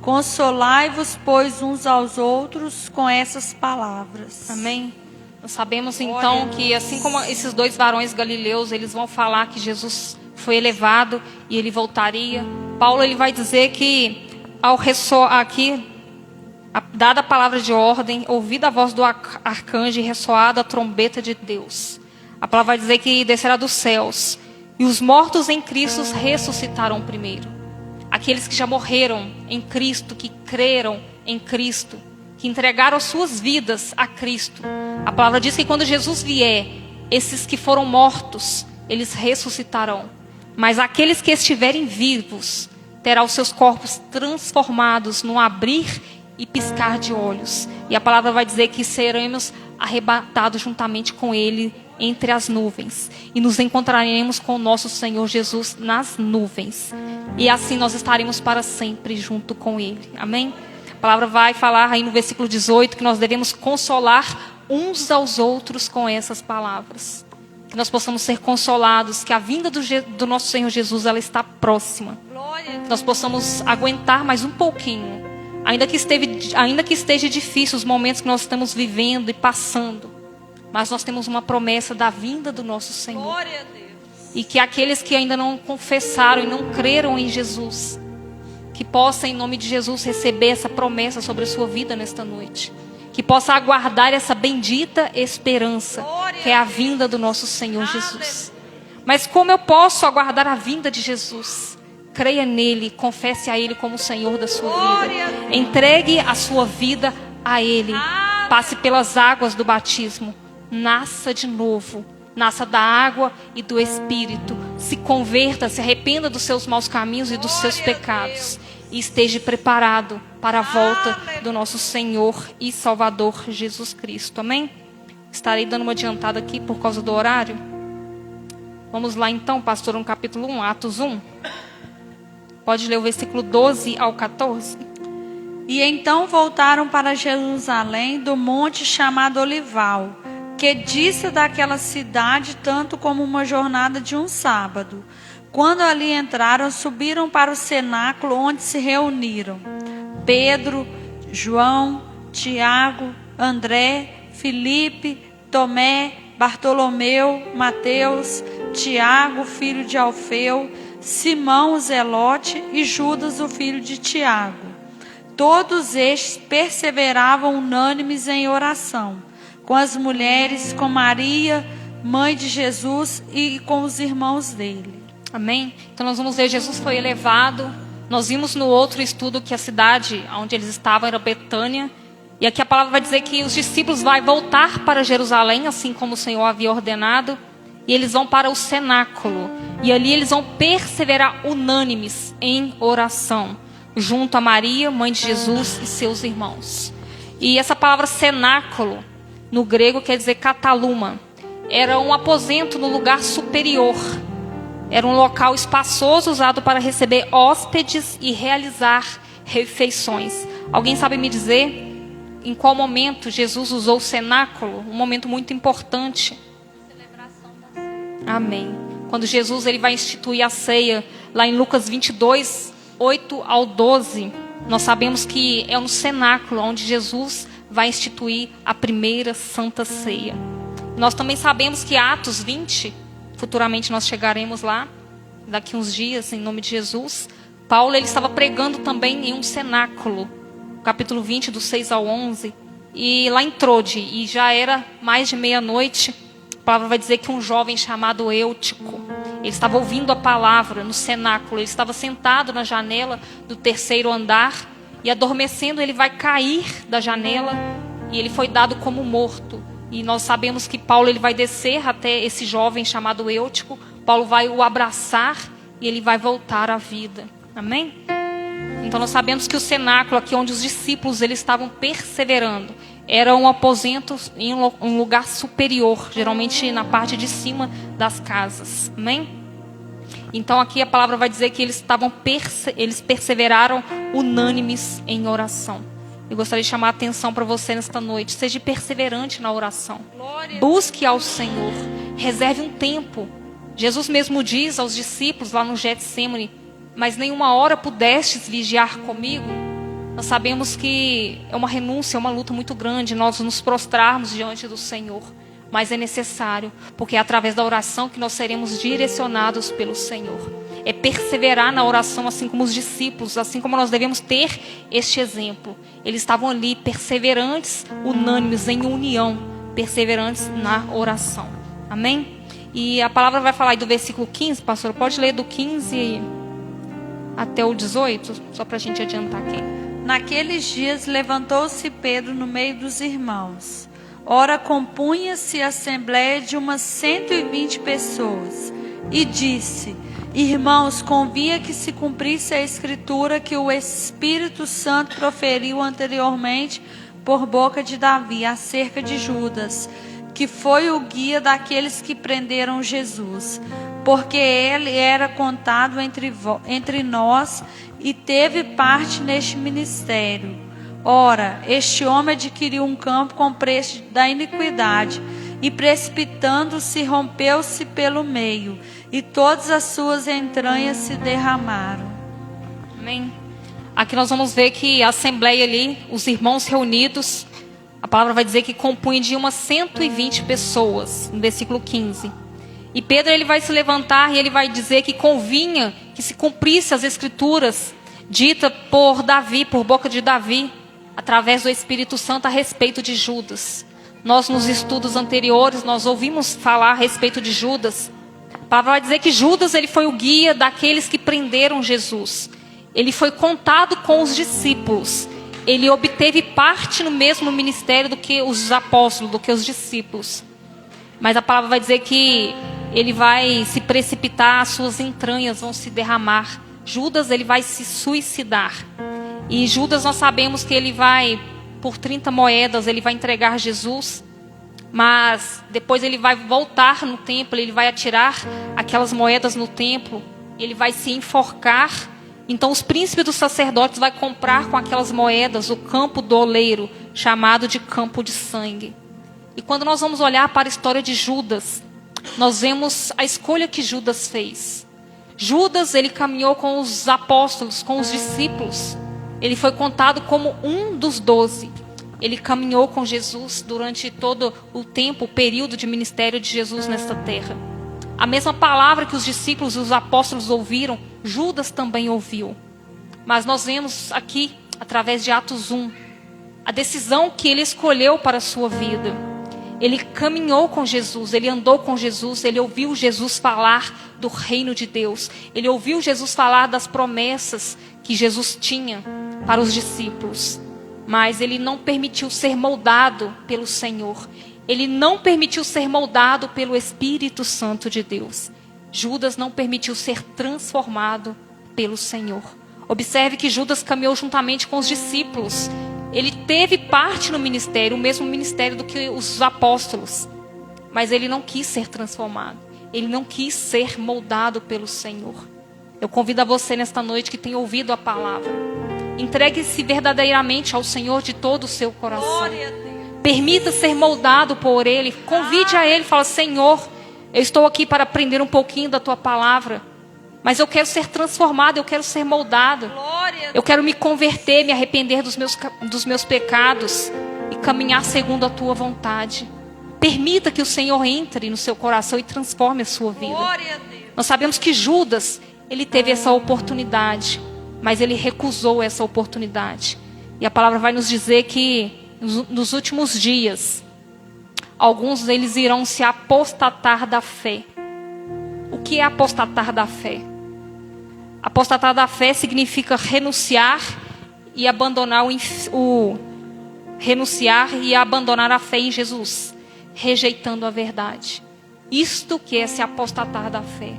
Consolai-vos, pois, uns aos outros com essas palavras. Amém? Nós sabemos então que assim como esses 2 varões galileus, eles vão falar que Jesus foi elevado e ele voltaria. Paulo, ele vai dizer que ao ressoar aqui, dada a palavra de ordem, ouvida a voz do arcanjo e ressoada a trombeta de Deus, a palavra vai dizer que descerá dos céus, e os mortos em Cristo ressuscitarão primeiro. Aqueles que já morreram em Cristo, que creram em Cristo, que entregaram suas vidas a Cristo. A palavra diz que quando Jesus vier, esses que foram mortos, eles ressuscitarão. Mas aqueles que estiverem vivos, terão os seus corpos transformados num abrir e piscar de olhos. E a palavra vai dizer que seremos arrebatados juntamente com Ele entre as nuvens, e nos encontraremos com o nosso Senhor Jesus nas nuvens, e assim nós estaremos para sempre junto com Ele. Amém? A palavra vai falar aí no versículo 18 que nós devemos consolar uns aos outros com essas palavras, que nós possamos ser consolados, que a vinda do nosso Senhor Jesus, ela está próxima, que nós possamos aguentar mais um pouquinho, ainda que esteja difícil os momentos que nós estamos vivendo e passando. Mas nós temos uma promessa da vinda do nosso Senhor. Glória a Deus. E que aqueles que ainda não confessaram e não creram em Jesus, que possam, em nome de Jesus, receber essa promessa sobre a sua vida nesta noite. Que possa aguardar essa bendita esperança, que é a vinda do nosso Senhor Jesus. Mas como eu posso aguardar a vinda de Jesus? Creia nele, confesse a ele como o Senhor da sua vida. Entregue a sua vida a ele. Passe pelas águas do batismo. Nasça de novo. Nasça da água e do Espírito. Se converta, se arrependa dos seus maus caminhos e dos seus pecados. E esteja preparado para a volta do nosso Senhor e Salvador Jesus Cristo. Amém? Estarei dando uma adiantada aqui por causa do horário. Vamos lá então, pastor, no capítulo 1, Atos 1. Pode ler o versículo 12 ao 14. E então voltaram para Jerusalém do monte chamado Olival, que dista daquela cidade tanto como uma jornada de um sábado. Quando ali entraram, subiram para o cenáculo onde se reuniram Pedro, João, Tiago, André, Filipe, Tomé, Bartolomeu, Mateus, Tiago, filho de Alfeu, Simão o Zelote e Judas, o filho de Tiago. Todos estes perseveravam unânimes em oração, com as mulheres, com Maria, mãe de Jesus, e com os irmãos dele. Amém? Então nós vamos ver, Jesus foi elevado. Nós vimos no outro estudo que a cidade onde eles estavam era Betânia. E aqui a palavra vai dizer que os discípulos vão voltar para Jerusalém, assim como o Senhor havia ordenado. E eles vão para o cenáculo. E ali eles vão perseverar unânimes em oração, junto a Maria, mãe de Jesus, e seus irmãos. E essa palavra cenáculo, no grego, quer dizer kataluma. Era um aposento no lugar superior. Era um local espaçoso usado para receber hóspedes e realizar refeições. Alguém sabe me dizer em qual momento Jesus usou o cenáculo? Um momento muito importante. Amém. Quando Jesus ele vai instituir a ceia, lá em Lucas 22, 8 ao 12, nós sabemos que é no cenáculo onde Jesus vai instituir a primeira santa ceia. Nós também sabemos que Atos 20, futuramente nós chegaremos lá, daqui uns dias, em nome de Jesus. Paulo ele estava pregando também em um cenáculo, capítulo 20, do 6 ao 11. E lá em Trode, e já era mais de meia-noite, a palavra vai dizer que um jovem chamado Eutico, ele estava ouvindo a palavra no cenáculo. Ele estava sentado na janela do terceiro andar, e adormecendo ele vai cair da janela, e ele foi dado como morto. E nós sabemos que Paulo ele vai descer até esse jovem chamado Eutico. Paulo vai o abraçar e ele vai voltar à vida. Amém? Então nós sabemos que o cenáculo, aqui onde os discípulos eles estavam perseverando, era um aposento em um lugar superior, geralmente na parte de cima das casas. Amém? Então aqui a palavra vai dizer que eles perseveraram unânimes em oração. Eu gostaria de chamar a atenção para você nesta noite. Seja perseverante na oração. Busque ao Senhor. Reserve um tempo. Jesus mesmo diz aos discípulos lá no Getsemane: mas nenhuma hora pudestes vigiar comigo. Nós sabemos que é uma renúncia, é uma luta muito grande nós nos prostrarmos diante do Senhor. Mas é necessário, porque é através da oração que nós seremos direcionados pelo Senhor. É perseverar na oração, assim como os discípulos, assim como nós devemos ter este exemplo. Eles estavam ali perseverantes, unânimes, em união, perseverantes na oração. Amém? E a palavra vai falar aí do versículo 15, pastor. Pode ler do 15 até o 18, só para a gente adiantar aqui. Naqueles dias levantou-se Pedro no meio dos irmãos. Ora, compunha-se a assembleia de umas 120 pessoas. E disse: irmãos, convinha que se cumprisse a escritura que o Espírito Santo proferiu anteriormente por boca de Davi acerca de Judas, que foi o guia daqueles que prenderam Jesus, porque ele era contado entre nós e teve parte neste ministério. Ora, este homem adquiriu um campo com preço da iniquidade, e precipitando-se, rompeu-se pelo meio, e todas as suas entranhas se derramaram. Amém. Aqui nós vamos ver que a assembleia ali, os irmãos reunidos, a palavra vai dizer que compunha de umas 120 pessoas, no versículo 15. E Pedro ele vai se levantar e ele vai dizer que convinha que se cumprisse as escrituras ditas por Davi, por boca de Davi, através do Espírito Santo a respeito de Judas. Nós nos estudos anteriores, nós ouvimos falar a respeito de Judas. A palavra vai dizer que Judas, ele foi o guia daqueles que prenderam Jesus. Ele foi contado com os discípulos. Ele obteve parte no mesmo ministério do que os apóstolos, do que os discípulos. Mas a palavra vai dizer que ele vai se precipitar, as suas entranhas vão se derramar. Judas, ele vai se suicidar. E Judas, nós sabemos que ele vai, por 30 moedas, ele vai entregar Jesus. Mas depois ele vai voltar no templo, ele vai atirar aquelas moedas no templo. Ele vai se enforcar. Então os príncipes dos sacerdotes vão comprar com aquelas moedas o campo do oleiro, chamado de campo de sangue. E quando nós vamos olhar para a história de Judas, nós vemos a escolha que Judas fez. Judas, ele caminhou com os apóstolos, com os discípulos. Ele foi contado como um dos 12. Ele caminhou com Jesus durante todo o tempo, o período de ministério de Jesus nesta terra. A mesma palavra que os discípulos e os apóstolos ouviram, Judas também ouviu. Mas nós vemos aqui, através de Atos 1, a decisão que ele escolheu para a sua vida. Ele caminhou com Jesus, ele andou com Jesus, ele ouviu Jesus falar do reino de Deus. Ele ouviu Jesus falar das promessas que Jesus tinha para os discípulos. Mas ele não permitiu ser moldado pelo Senhor. Ele não permitiu ser moldado pelo Espírito Santo de Deus. Judas não permitiu ser transformado pelo Senhor. Observe que Judas caminhou juntamente com os discípulos. Ele teve parte no ministério, o mesmo ministério do que os apóstolos. Mas ele não quis ser transformado. Ele não quis ser moldado pelo Senhor. Eu convido a você nesta noite que tem ouvido a palavra. Entregue-se verdadeiramente ao Senhor de todo o seu coração. Permita ser moldado por Ele. Convide a Ele. Fala: Senhor, eu estou aqui para aprender um pouquinho da Tua palavra. Mas eu quero ser transformado, eu quero ser moldado. Eu quero me converter, me arrepender dos meus pecados e caminhar segundo a Tua vontade. Permita que o Senhor entre no seu coração e transforme a sua vida. Nós sabemos que Judas, ele teve essa oportunidade, mas ele recusou essa oportunidade. E a palavra vai nos dizer que nos últimos dias, alguns deles irão se apostatar da fé. O que é apostatar da fé? Apostatar da fé significa renunciar e abandonar renunciar e abandonar a fé em Jesus, rejeitando a verdade. Isto que é se apostatar da fé.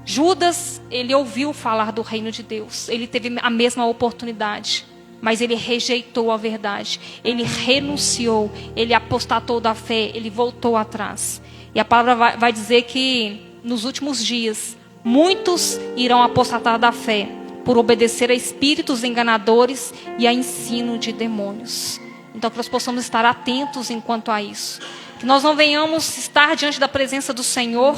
Judas, ele ouviu falar do reino de Deus. Ele teve a mesma oportunidade, mas ele rejeitou a verdade. Ele renunciou, ele apostatou da fé, ele voltou atrás. E a palavra vai dizer que nos últimos dias, muitos irão apostatar da fé por obedecer a espíritos enganadores e a ensino de demônios. Então que nós possamos estar atentos enquanto a isso. Que nós não venhamos estar diante da presença do Senhor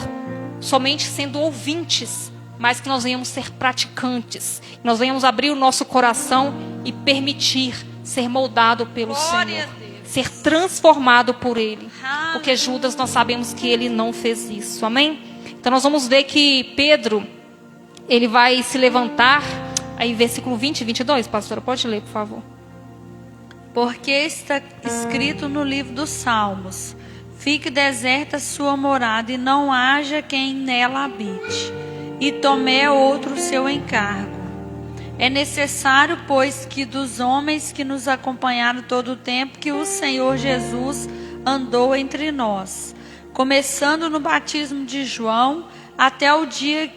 somente sendo ouvintes, mas que nós venhamos ser praticantes. Que nós venhamos abrir o nosso coração e permitir ser moldado pelo Senhor. Ser transformado por Ele. Porque Judas, nós sabemos que ele não fez isso. Amém? Então nós vamos ver que Pedro, ele vai se levantar. Aí versículo 20 e 22, pastora, pode ler, por favor. Porque está escrito no livro dos Salmos: fique deserta sua morada e não haja quem nela habite, e tome outro seu encargo. É necessário, pois, que dos homens que nos acompanharam todo o tempo que o Senhor Jesus andou entre nós, começando no batismo de João, até o dia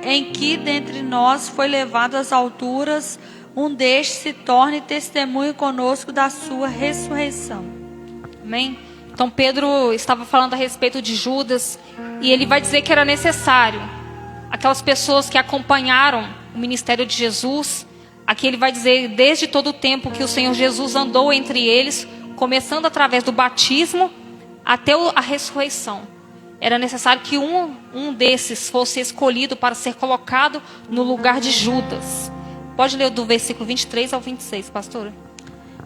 em que dentre nós foi levado às alturas, um destes se torne testemunho conosco da sua ressurreição. Amém? Então Pedro estava falando a respeito de Judas, e ele vai dizer que era necessário. Aquelas pessoas que acompanharam o ministério de Jesus, aqui ele vai dizer desde todo o tempo que o Senhor Jesus andou entre eles, começando através do batismo até a ressurreição. Era necessário que um desses fosse escolhido para ser colocado no lugar de Judas. Pode ler do versículo 23 ao 26, pastora.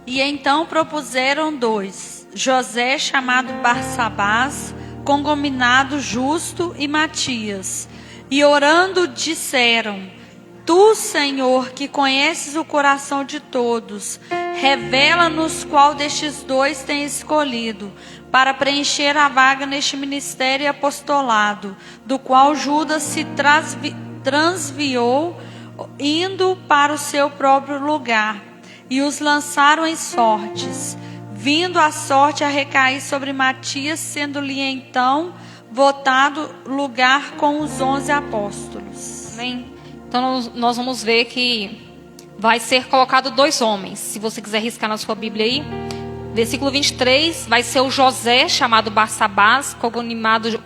E então propuseram 2, José chamado Barsabás, congominado Justo e Matias. E orando disseram: Tu, Senhor, que conheces o coração de todos, revela-nos qual destes dois tem escolhido, para preencher a vaga neste ministério e apostolado, do qual Judas se transviou, indo para o seu próprio lugar, e os lançaram em sortes, vindo a sorte a recair sobre Matias, sendo-lhe então votado lugar com os 11 apóstolos. Amém? Então nós vamos ver que vai ser colocado 2 homens. Se você quiser riscar na sua Bíblia aí, versículo 23, vai ser o José, chamado Barsabás, cognominado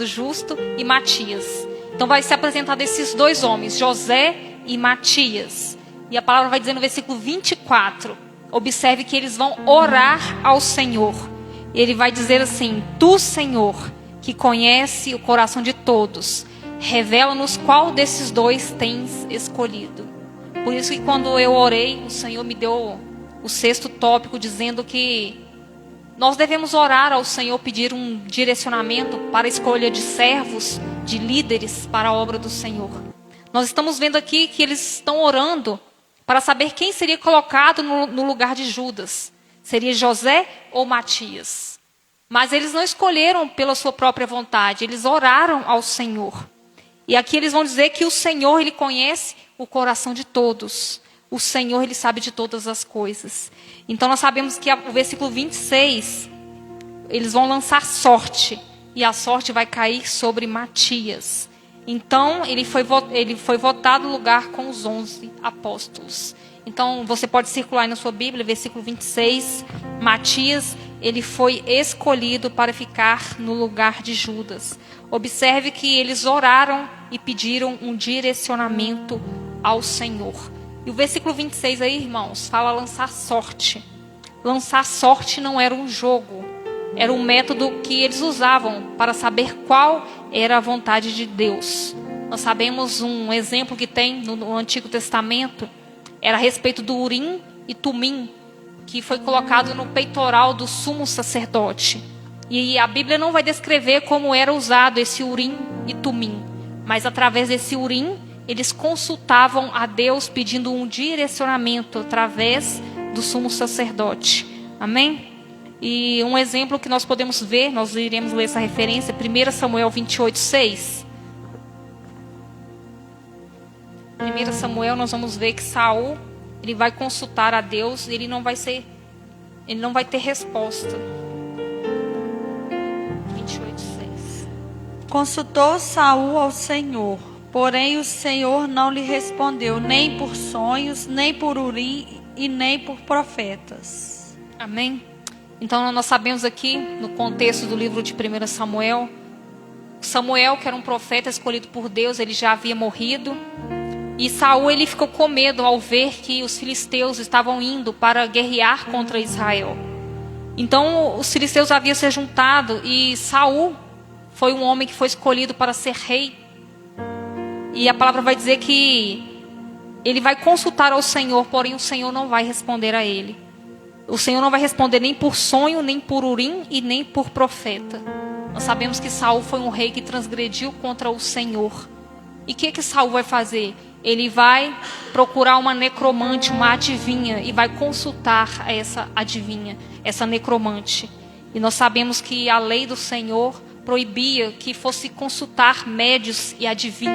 justo, e Matias. Então vai ser apresentado esses 2 homens, José e Matias. E a palavra vai dizer no versículo 24, observe que eles vão orar ao Senhor. Ele vai dizer assim: Tu, Senhor, que conhece o coração de todos, revela-nos qual desses 2 tens escolhido. Por isso que quando eu orei, o Senhor me deu o 6º tópico, dizendo que nós devemos orar ao Senhor, pedir um direcionamento para a escolha de servos, de líderes para a obra do Senhor. Nós estamos vendo aqui que eles estão orando para saber quem seria colocado no lugar de Judas. Seria José ou Matias? Mas eles não escolheram pela sua própria vontade, eles oraram ao Senhor. E aqui eles vão dizer que o Senhor, Ele conhece o coração de todos. O Senhor, Ele sabe de todas as coisas. Então nós sabemos que o versículo 26, eles vão lançar sorte. E a sorte vai cair sobre Matias. Então ele foi votado no lugar com os 11 apóstolos. Então você pode circular aí na sua Bíblia, versículo 26. Matias, ele foi escolhido para ficar no lugar de Judas. Observe que eles oraram e pediram um direcionamento ao Senhor. E o versículo 26 aí, irmãos, fala lançar sorte. Lançar sorte não era um jogo. Era um método que eles usavam para saber qual era a vontade de Deus. Nós sabemos um exemplo que tem no Antigo Testamento. Era a respeito do Urim e Tumim, que foi colocado no peitoral do sumo sacerdote. E a Bíblia não vai descrever como era usado esse Urim e Tumim. Mas através desse Urim, eles consultavam a Deus pedindo um direcionamento através do sumo sacerdote. Amém? E um exemplo que nós podemos ver, nós iremos ler essa referência, 1 Samuel 28:6. 1 Samuel, nós vamos ver que Saul, ele vai consultar a Deus e ele não vai ter resposta. 28:6. Consultou Saul ao Senhor, porém o Senhor não lhe respondeu, nem por sonhos, nem por Urim e nem por profetas. Amém? Então nós sabemos aqui, no contexto do livro de 1 Samuel, Samuel, que era um profeta escolhido por Deus, ele já havia morrido. E Saul, ele ficou com medo ao ver que os filisteus estavam indo para guerrear contra Israel. Então os filisteus haviam se juntado e Saul foi um homem que foi escolhido para ser rei. E a palavra vai dizer que ele vai consultar ao Senhor, porém o Senhor não vai responder a ele. O Senhor não vai responder nem por sonho, nem por Urim e nem por profeta. Nós sabemos que Saul foi um rei que transgrediu contra o Senhor. E o que Saul vai fazer? Ele vai procurar uma necromante, uma adivinha, e vai consultar essa adivinha, essa necromante. E nós sabemos que a lei do Senhor proibia que fosse consultar médios e adivinhos.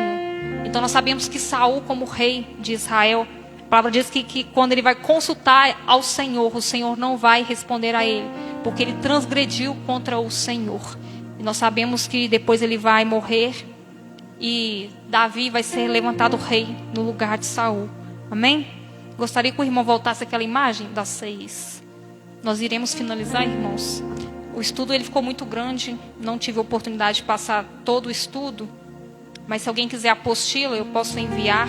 Então nós sabemos que Saul, como rei de Israel, a palavra diz que quando ele vai consultar ao Senhor, o Senhor não vai responder a ele, porque ele transgrediu contra o Senhor. E nós sabemos que depois ele vai morrer e Davi vai ser levantado rei no lugar de Saul. Amém? Gostaria que o irmão voltasse àquela imagem das 6. Nós iremos finalizar, irmãos. O estudo ele ficou muito grande, não tive a oportunidade de passar todo o estudo, mas se alguém quiser a apostila, eu posso enviar.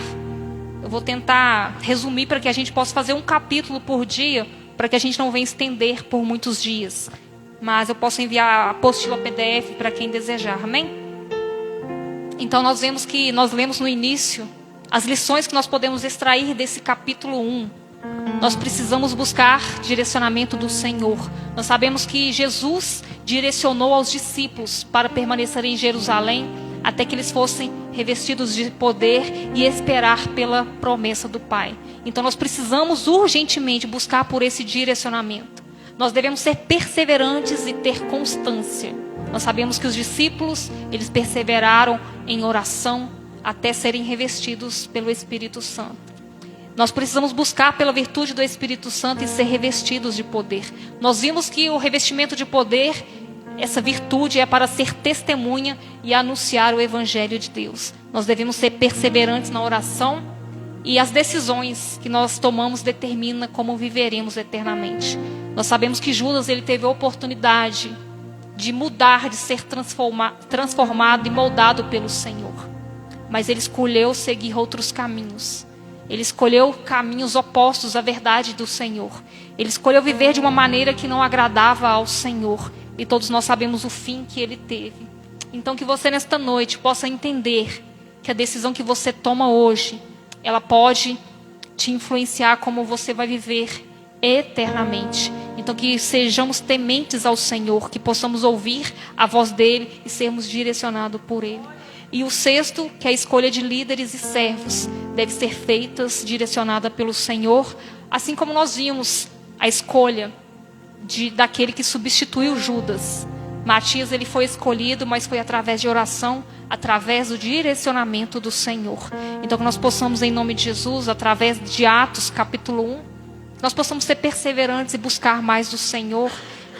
Eu vou tentar resumir para que a gente possa fazer um capítulo por dia, para que a gente não venha estender por muitos dias. Mas eu posso enviar a apostila PDF para quem desejar, amém? Então nós lemos no início as lições que nós podemos extrair desse capítulo 1. Nós precisamos buscar direcionamento do Senhor. Nós sabemos que Jesus direcionou aos discípulos para permanecerem em Jerusalém até que eles fossem revestidos de poder e esperar pela promessa do Pai. Então nós precisamos urgentemente buscar por esse direcionamento. Nós devemos ser perseverantes e ter constância. Nós sabemos que os discípulos, eles perseveraram em oração até serem revestidos pelo Espírito Santo. Nós precisamos buscar pela virtude do Espírito Santo e ser revestidos de poder. Nós vimos que o revestimento de poder, essa virtude é para ser testemunha e anunciar o Evangelho de Deus. Nós devemos ser perseverantes na oração e as decisões que nós tomamos determinam como viveremos eternamente. Nós sabemos que Judas, ele teve a oportunidade de mudar, de ser transformado e moldado pelo Senhor. Mas ele escolheu seguir outros caminhos. Ele escolheu caminhos opostos à verdade do Senhor. Ele escolheu viver de uma maneira que não agradava ao Senhor. E todos nós sabemos o fim que ele teve. Então que você nesta noite possa entender que a decisão que você toma hoje, ela pode te influenciar como você vai viver eternamente. Então que sejamos tementes ao Senhor, que possamos ouvir a voz dele e sermos direcionados por ele. E o sexto, que é a escolha de líderes e servos, deve ser feita, direcionada pelo Senhor, assim como nós vimos a escolha daquele que substituiu Judas. Matias, ele foi escolhido, mas foi através de oração, através do direcionamento do Senhor. Então que nós possamos, em nome de Jesus, através de Atos capítulo 1, nós possamos ser perseverantes e buscar mais do Senhor,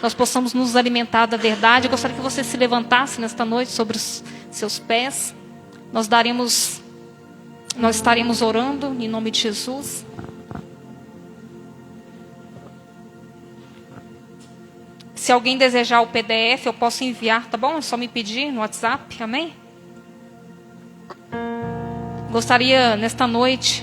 nós possamos nos alimentar da verdade. Eu gostaria que você se levantasse nesta noite sobre os seus pés. Nós estaremos orando em nome de Jesus. Se alguém desejar o PDF, eu posso enviar, tá bom? É só me pedir no WhatsApp, amém? Gostaria, nesta noite,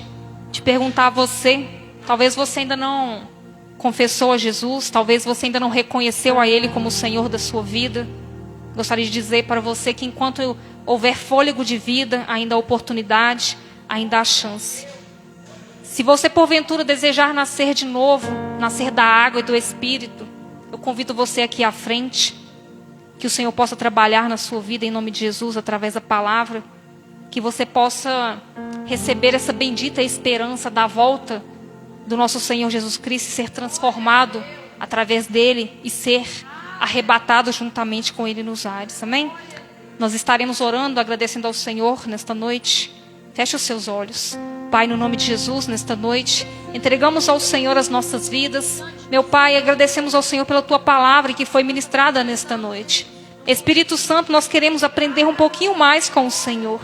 de perguntar a você, talvez você ainda não confessou a Jesus, talvez você ainda não reconheceu a Ele como o Senhor da sua vida. Gostaria de dizer para você que enquanto houver fôlego de vida, ainda há oportunidade, ainda há chance. Se você porventura desejar nascer de novo, nascer da água e do Espírito, eu convido você aqui à frente, que o Senhor possa trabalhar na sua vida em nome de Jesus, através da palavra, que você possa receber essa bendita esperança da volta do nosso Senhor Jesus Cristo, ser transformado através dele e ser arrebatado juntamente com ele nos ares, amém? Nós estaremos orando, agradecendo ao Senhor nesta noite. Feche os seus olhos. Pai, no nome de Jesus, nesta noite, entregamos ao Senhor as nossas vidas. Meu Pai, agradecemos ao Senhor pela Tua palavra que foi ministrada nesta noite. Espírito Santo, nós queremos aprender um pouquinho mais com o Senhor.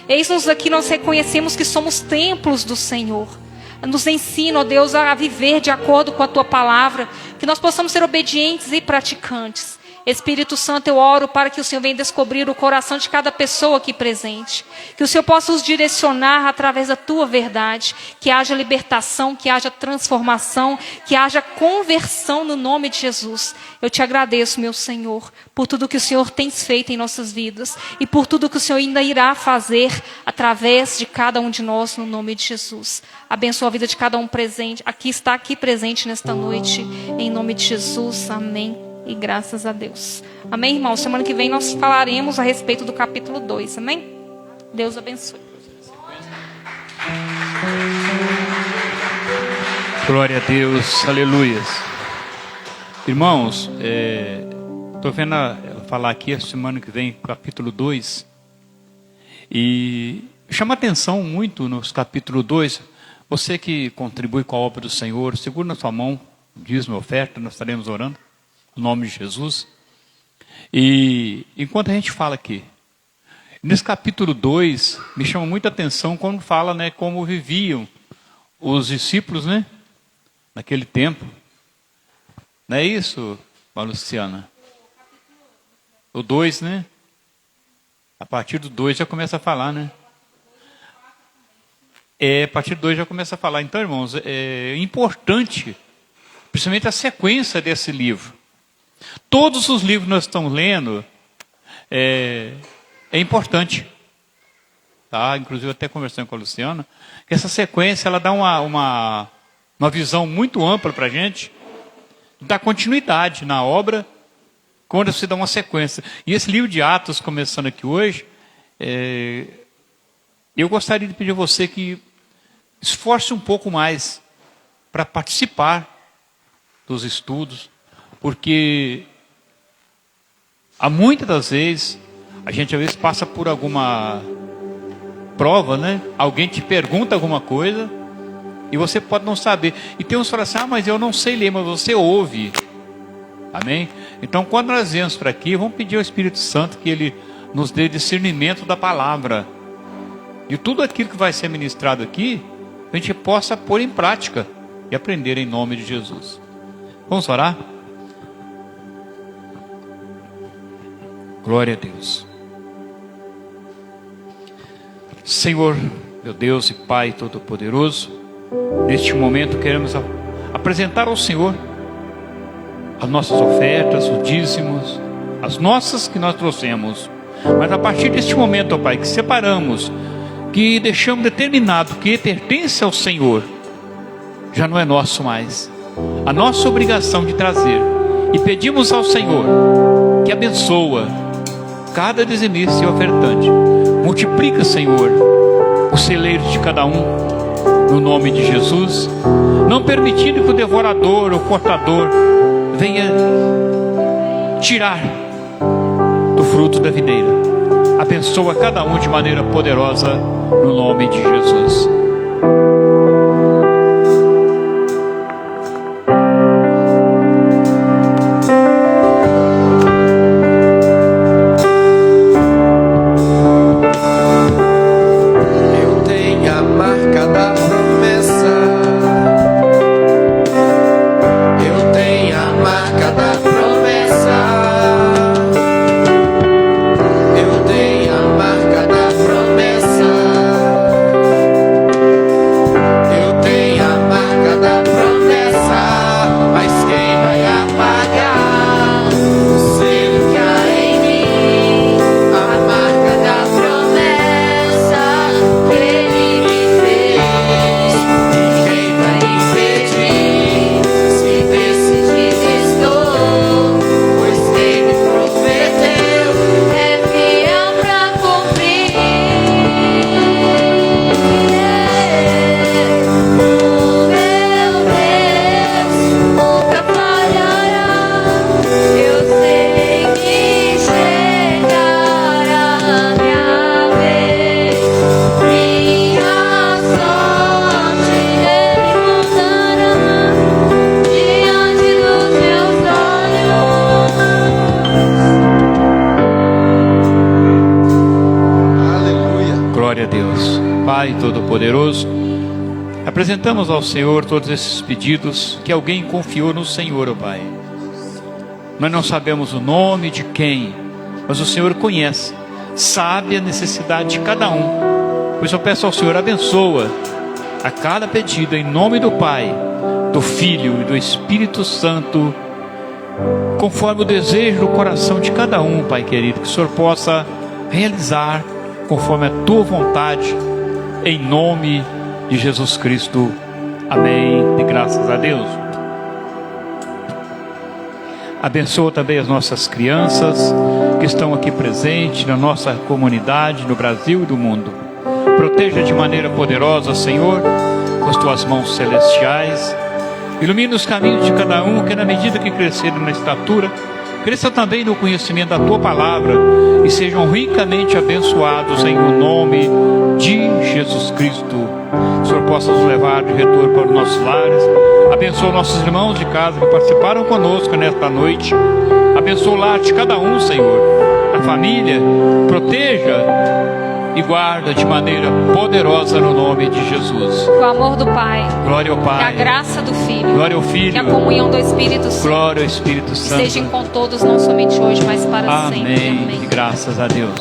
Eis-nos aqui, nós reconhecemos que somos templos do Senhor. Nos ensina, ó Deus, a viver de acordo com a Tua palavra, que nós possamos ser obedientes e praticantes. Espírito Santo, eu oro para que o Senhor venha descobrir o coração de cada pessoa aqui presente. Que o Senhor possa os direcionar através da Tua verdade. Que haja libertação, que haja transformação, que haja conversão no nome de Jesus. Eu te agradeço, meu Senhor, por tudo que o Senhor tem feito em nossas vidas. E por tudo que o Senhor ainda irá fazer através de cada um de nós no nome de Jesus. Abençoa a vida de cada um presente, está aqui presente nesta noite. Em nome de Jesus, amém. E graças a Deus. Amém, irmão? Semana que vem nós falaremos a respeito do capítulo 2. Amém? Deus abençoe. Glória a Deus. Aleluias. Irmãos, estou vendo falar aqui a semana que vem, capítulo 2. E chama atenção muito nos capítulo 2. Você que contribui com a obra do Senhor, segura na sua mão, dízimo e oferta, nós estaremos orando. Em nome de Jesus. E enquanto a gente fala aqui, nesse capítulo 2, me chama muita atenção quando fala, né, como viviam os discípulos, né, naquele tempo. Não é isso, Luciana? O 2, né? A partir do 2 já começa a falar, né? A partir do 2 já começa a falar. Então, irmãos, é importante, principalmente a sequência desse livro. Todos os livros que nós estamos lendo é importante, tá? Inclusive até conversando com a Luciana, que essa sequência ela dá uma visão muito ampla para a gente, dá continuidade na obra quando você dá uma sequência. E esse livro de Atos, começando aqui hoje, Eu gostaria de pedir a você que esforce um pouco mais para participar dos estudos, porque muitas das vezes a gente às vezes passa por alguma prova, né? Alguém te pergunta alguma coisa e você pode não saber. E tem uns que falam assim: mas eu não sei ler, mas você ouve. Amém? Então, quando nós viemos para aqui, vamos pedir ao Espírito Santo que Ele nos dê discernimento da palavra. E tudo aquilo que vai ser ministrado aqui, a gente possa pôr em prática e aprender em nome de Jesus. Vamos orar? Glória a Deus. Senhor, meu Deus e Pai Todo-Poderoso, neste momento queremos apresentar ao Senhor as nossas ofertas, os dízimos, as nossas que nós trouxemos. Mas a partir deste momento, ó Pai, que separamos, que deixamos determinado que pertence ao Senhor, já não é nosso mais. A nossa obrigação de trazer, e pedimos ao Senhor que abençoa cada dizimista e ofertante. Multiplica, Senhor, o celeiro de cada um, no nome de Jesus, não permitindo que o devorador ou cortador venha tirar do fruto da videira. Abençoa cada um de maneira poderosa, no nome de Jesus. Eu tenho a marca da promessa. Eu tenho a marca da promessa. Eu tenho a marca da promessa. Eu tenho a marca da promessa. Mas quem vai apagar o selo que há em mim? A marca da promessa que Ele me fez. E quem vai impedir? Se decidir estou, pois quem me prometeu é fiel pra cumprir. O meu Deus nunca falhará. Eu sei que chegará a minha vez. Minha sorte Ele mudará diante dos meus olhos. Aleluia. Glória a Deus. Pai Todo-Poderoso, apresentamos ao Senhor todos esses pedidos que alguém confiou no Senhor, ó Pai. Nós não sabemos o nome de quem, mas o Senhor conhece, sabe a necessidade de cada um. Por isso eu peço ao Senhor, abençoa a cada pedido em nome do Pai, do Filho e do Espírito Santo, conforme o desejo do coração de cada um, Pai querido, que o Senhor possa realizar conforme a tua vontade, em nome de Jesus Cristo. Amém. E graças a Deus. Abençoa também as nossas crianças que estão aqui presentes na nossa comunidade, no Brasil e no mundo. Proteja de maneira poderosa, Senhor, com as tuas mãos celestiais. Ilumina os caminhos de cada um, que na medida que crescerem na estatura, cresça também no conhecimento da tua palavra e sejam ricamente abençoados em o nome de Jesus Cristo. O Senhor possa nos levar de retorno para os nossos lares. Abençoa nossos irmãos de casa que participaram conosco nesta noite. Abençoa o lar de cada um, Senhor, a família. Proteja e guarda de maneira poderosa no nome de Jesus. Que o amor do Pai, Glória ao que Pai. a graça do Filho, Glória ao Filho. que a comunhão do Espírito Santo Glória ao Espírito Santo. estejam com todos, não somente hoje, mas para sempre. Amém. E graças a Deus.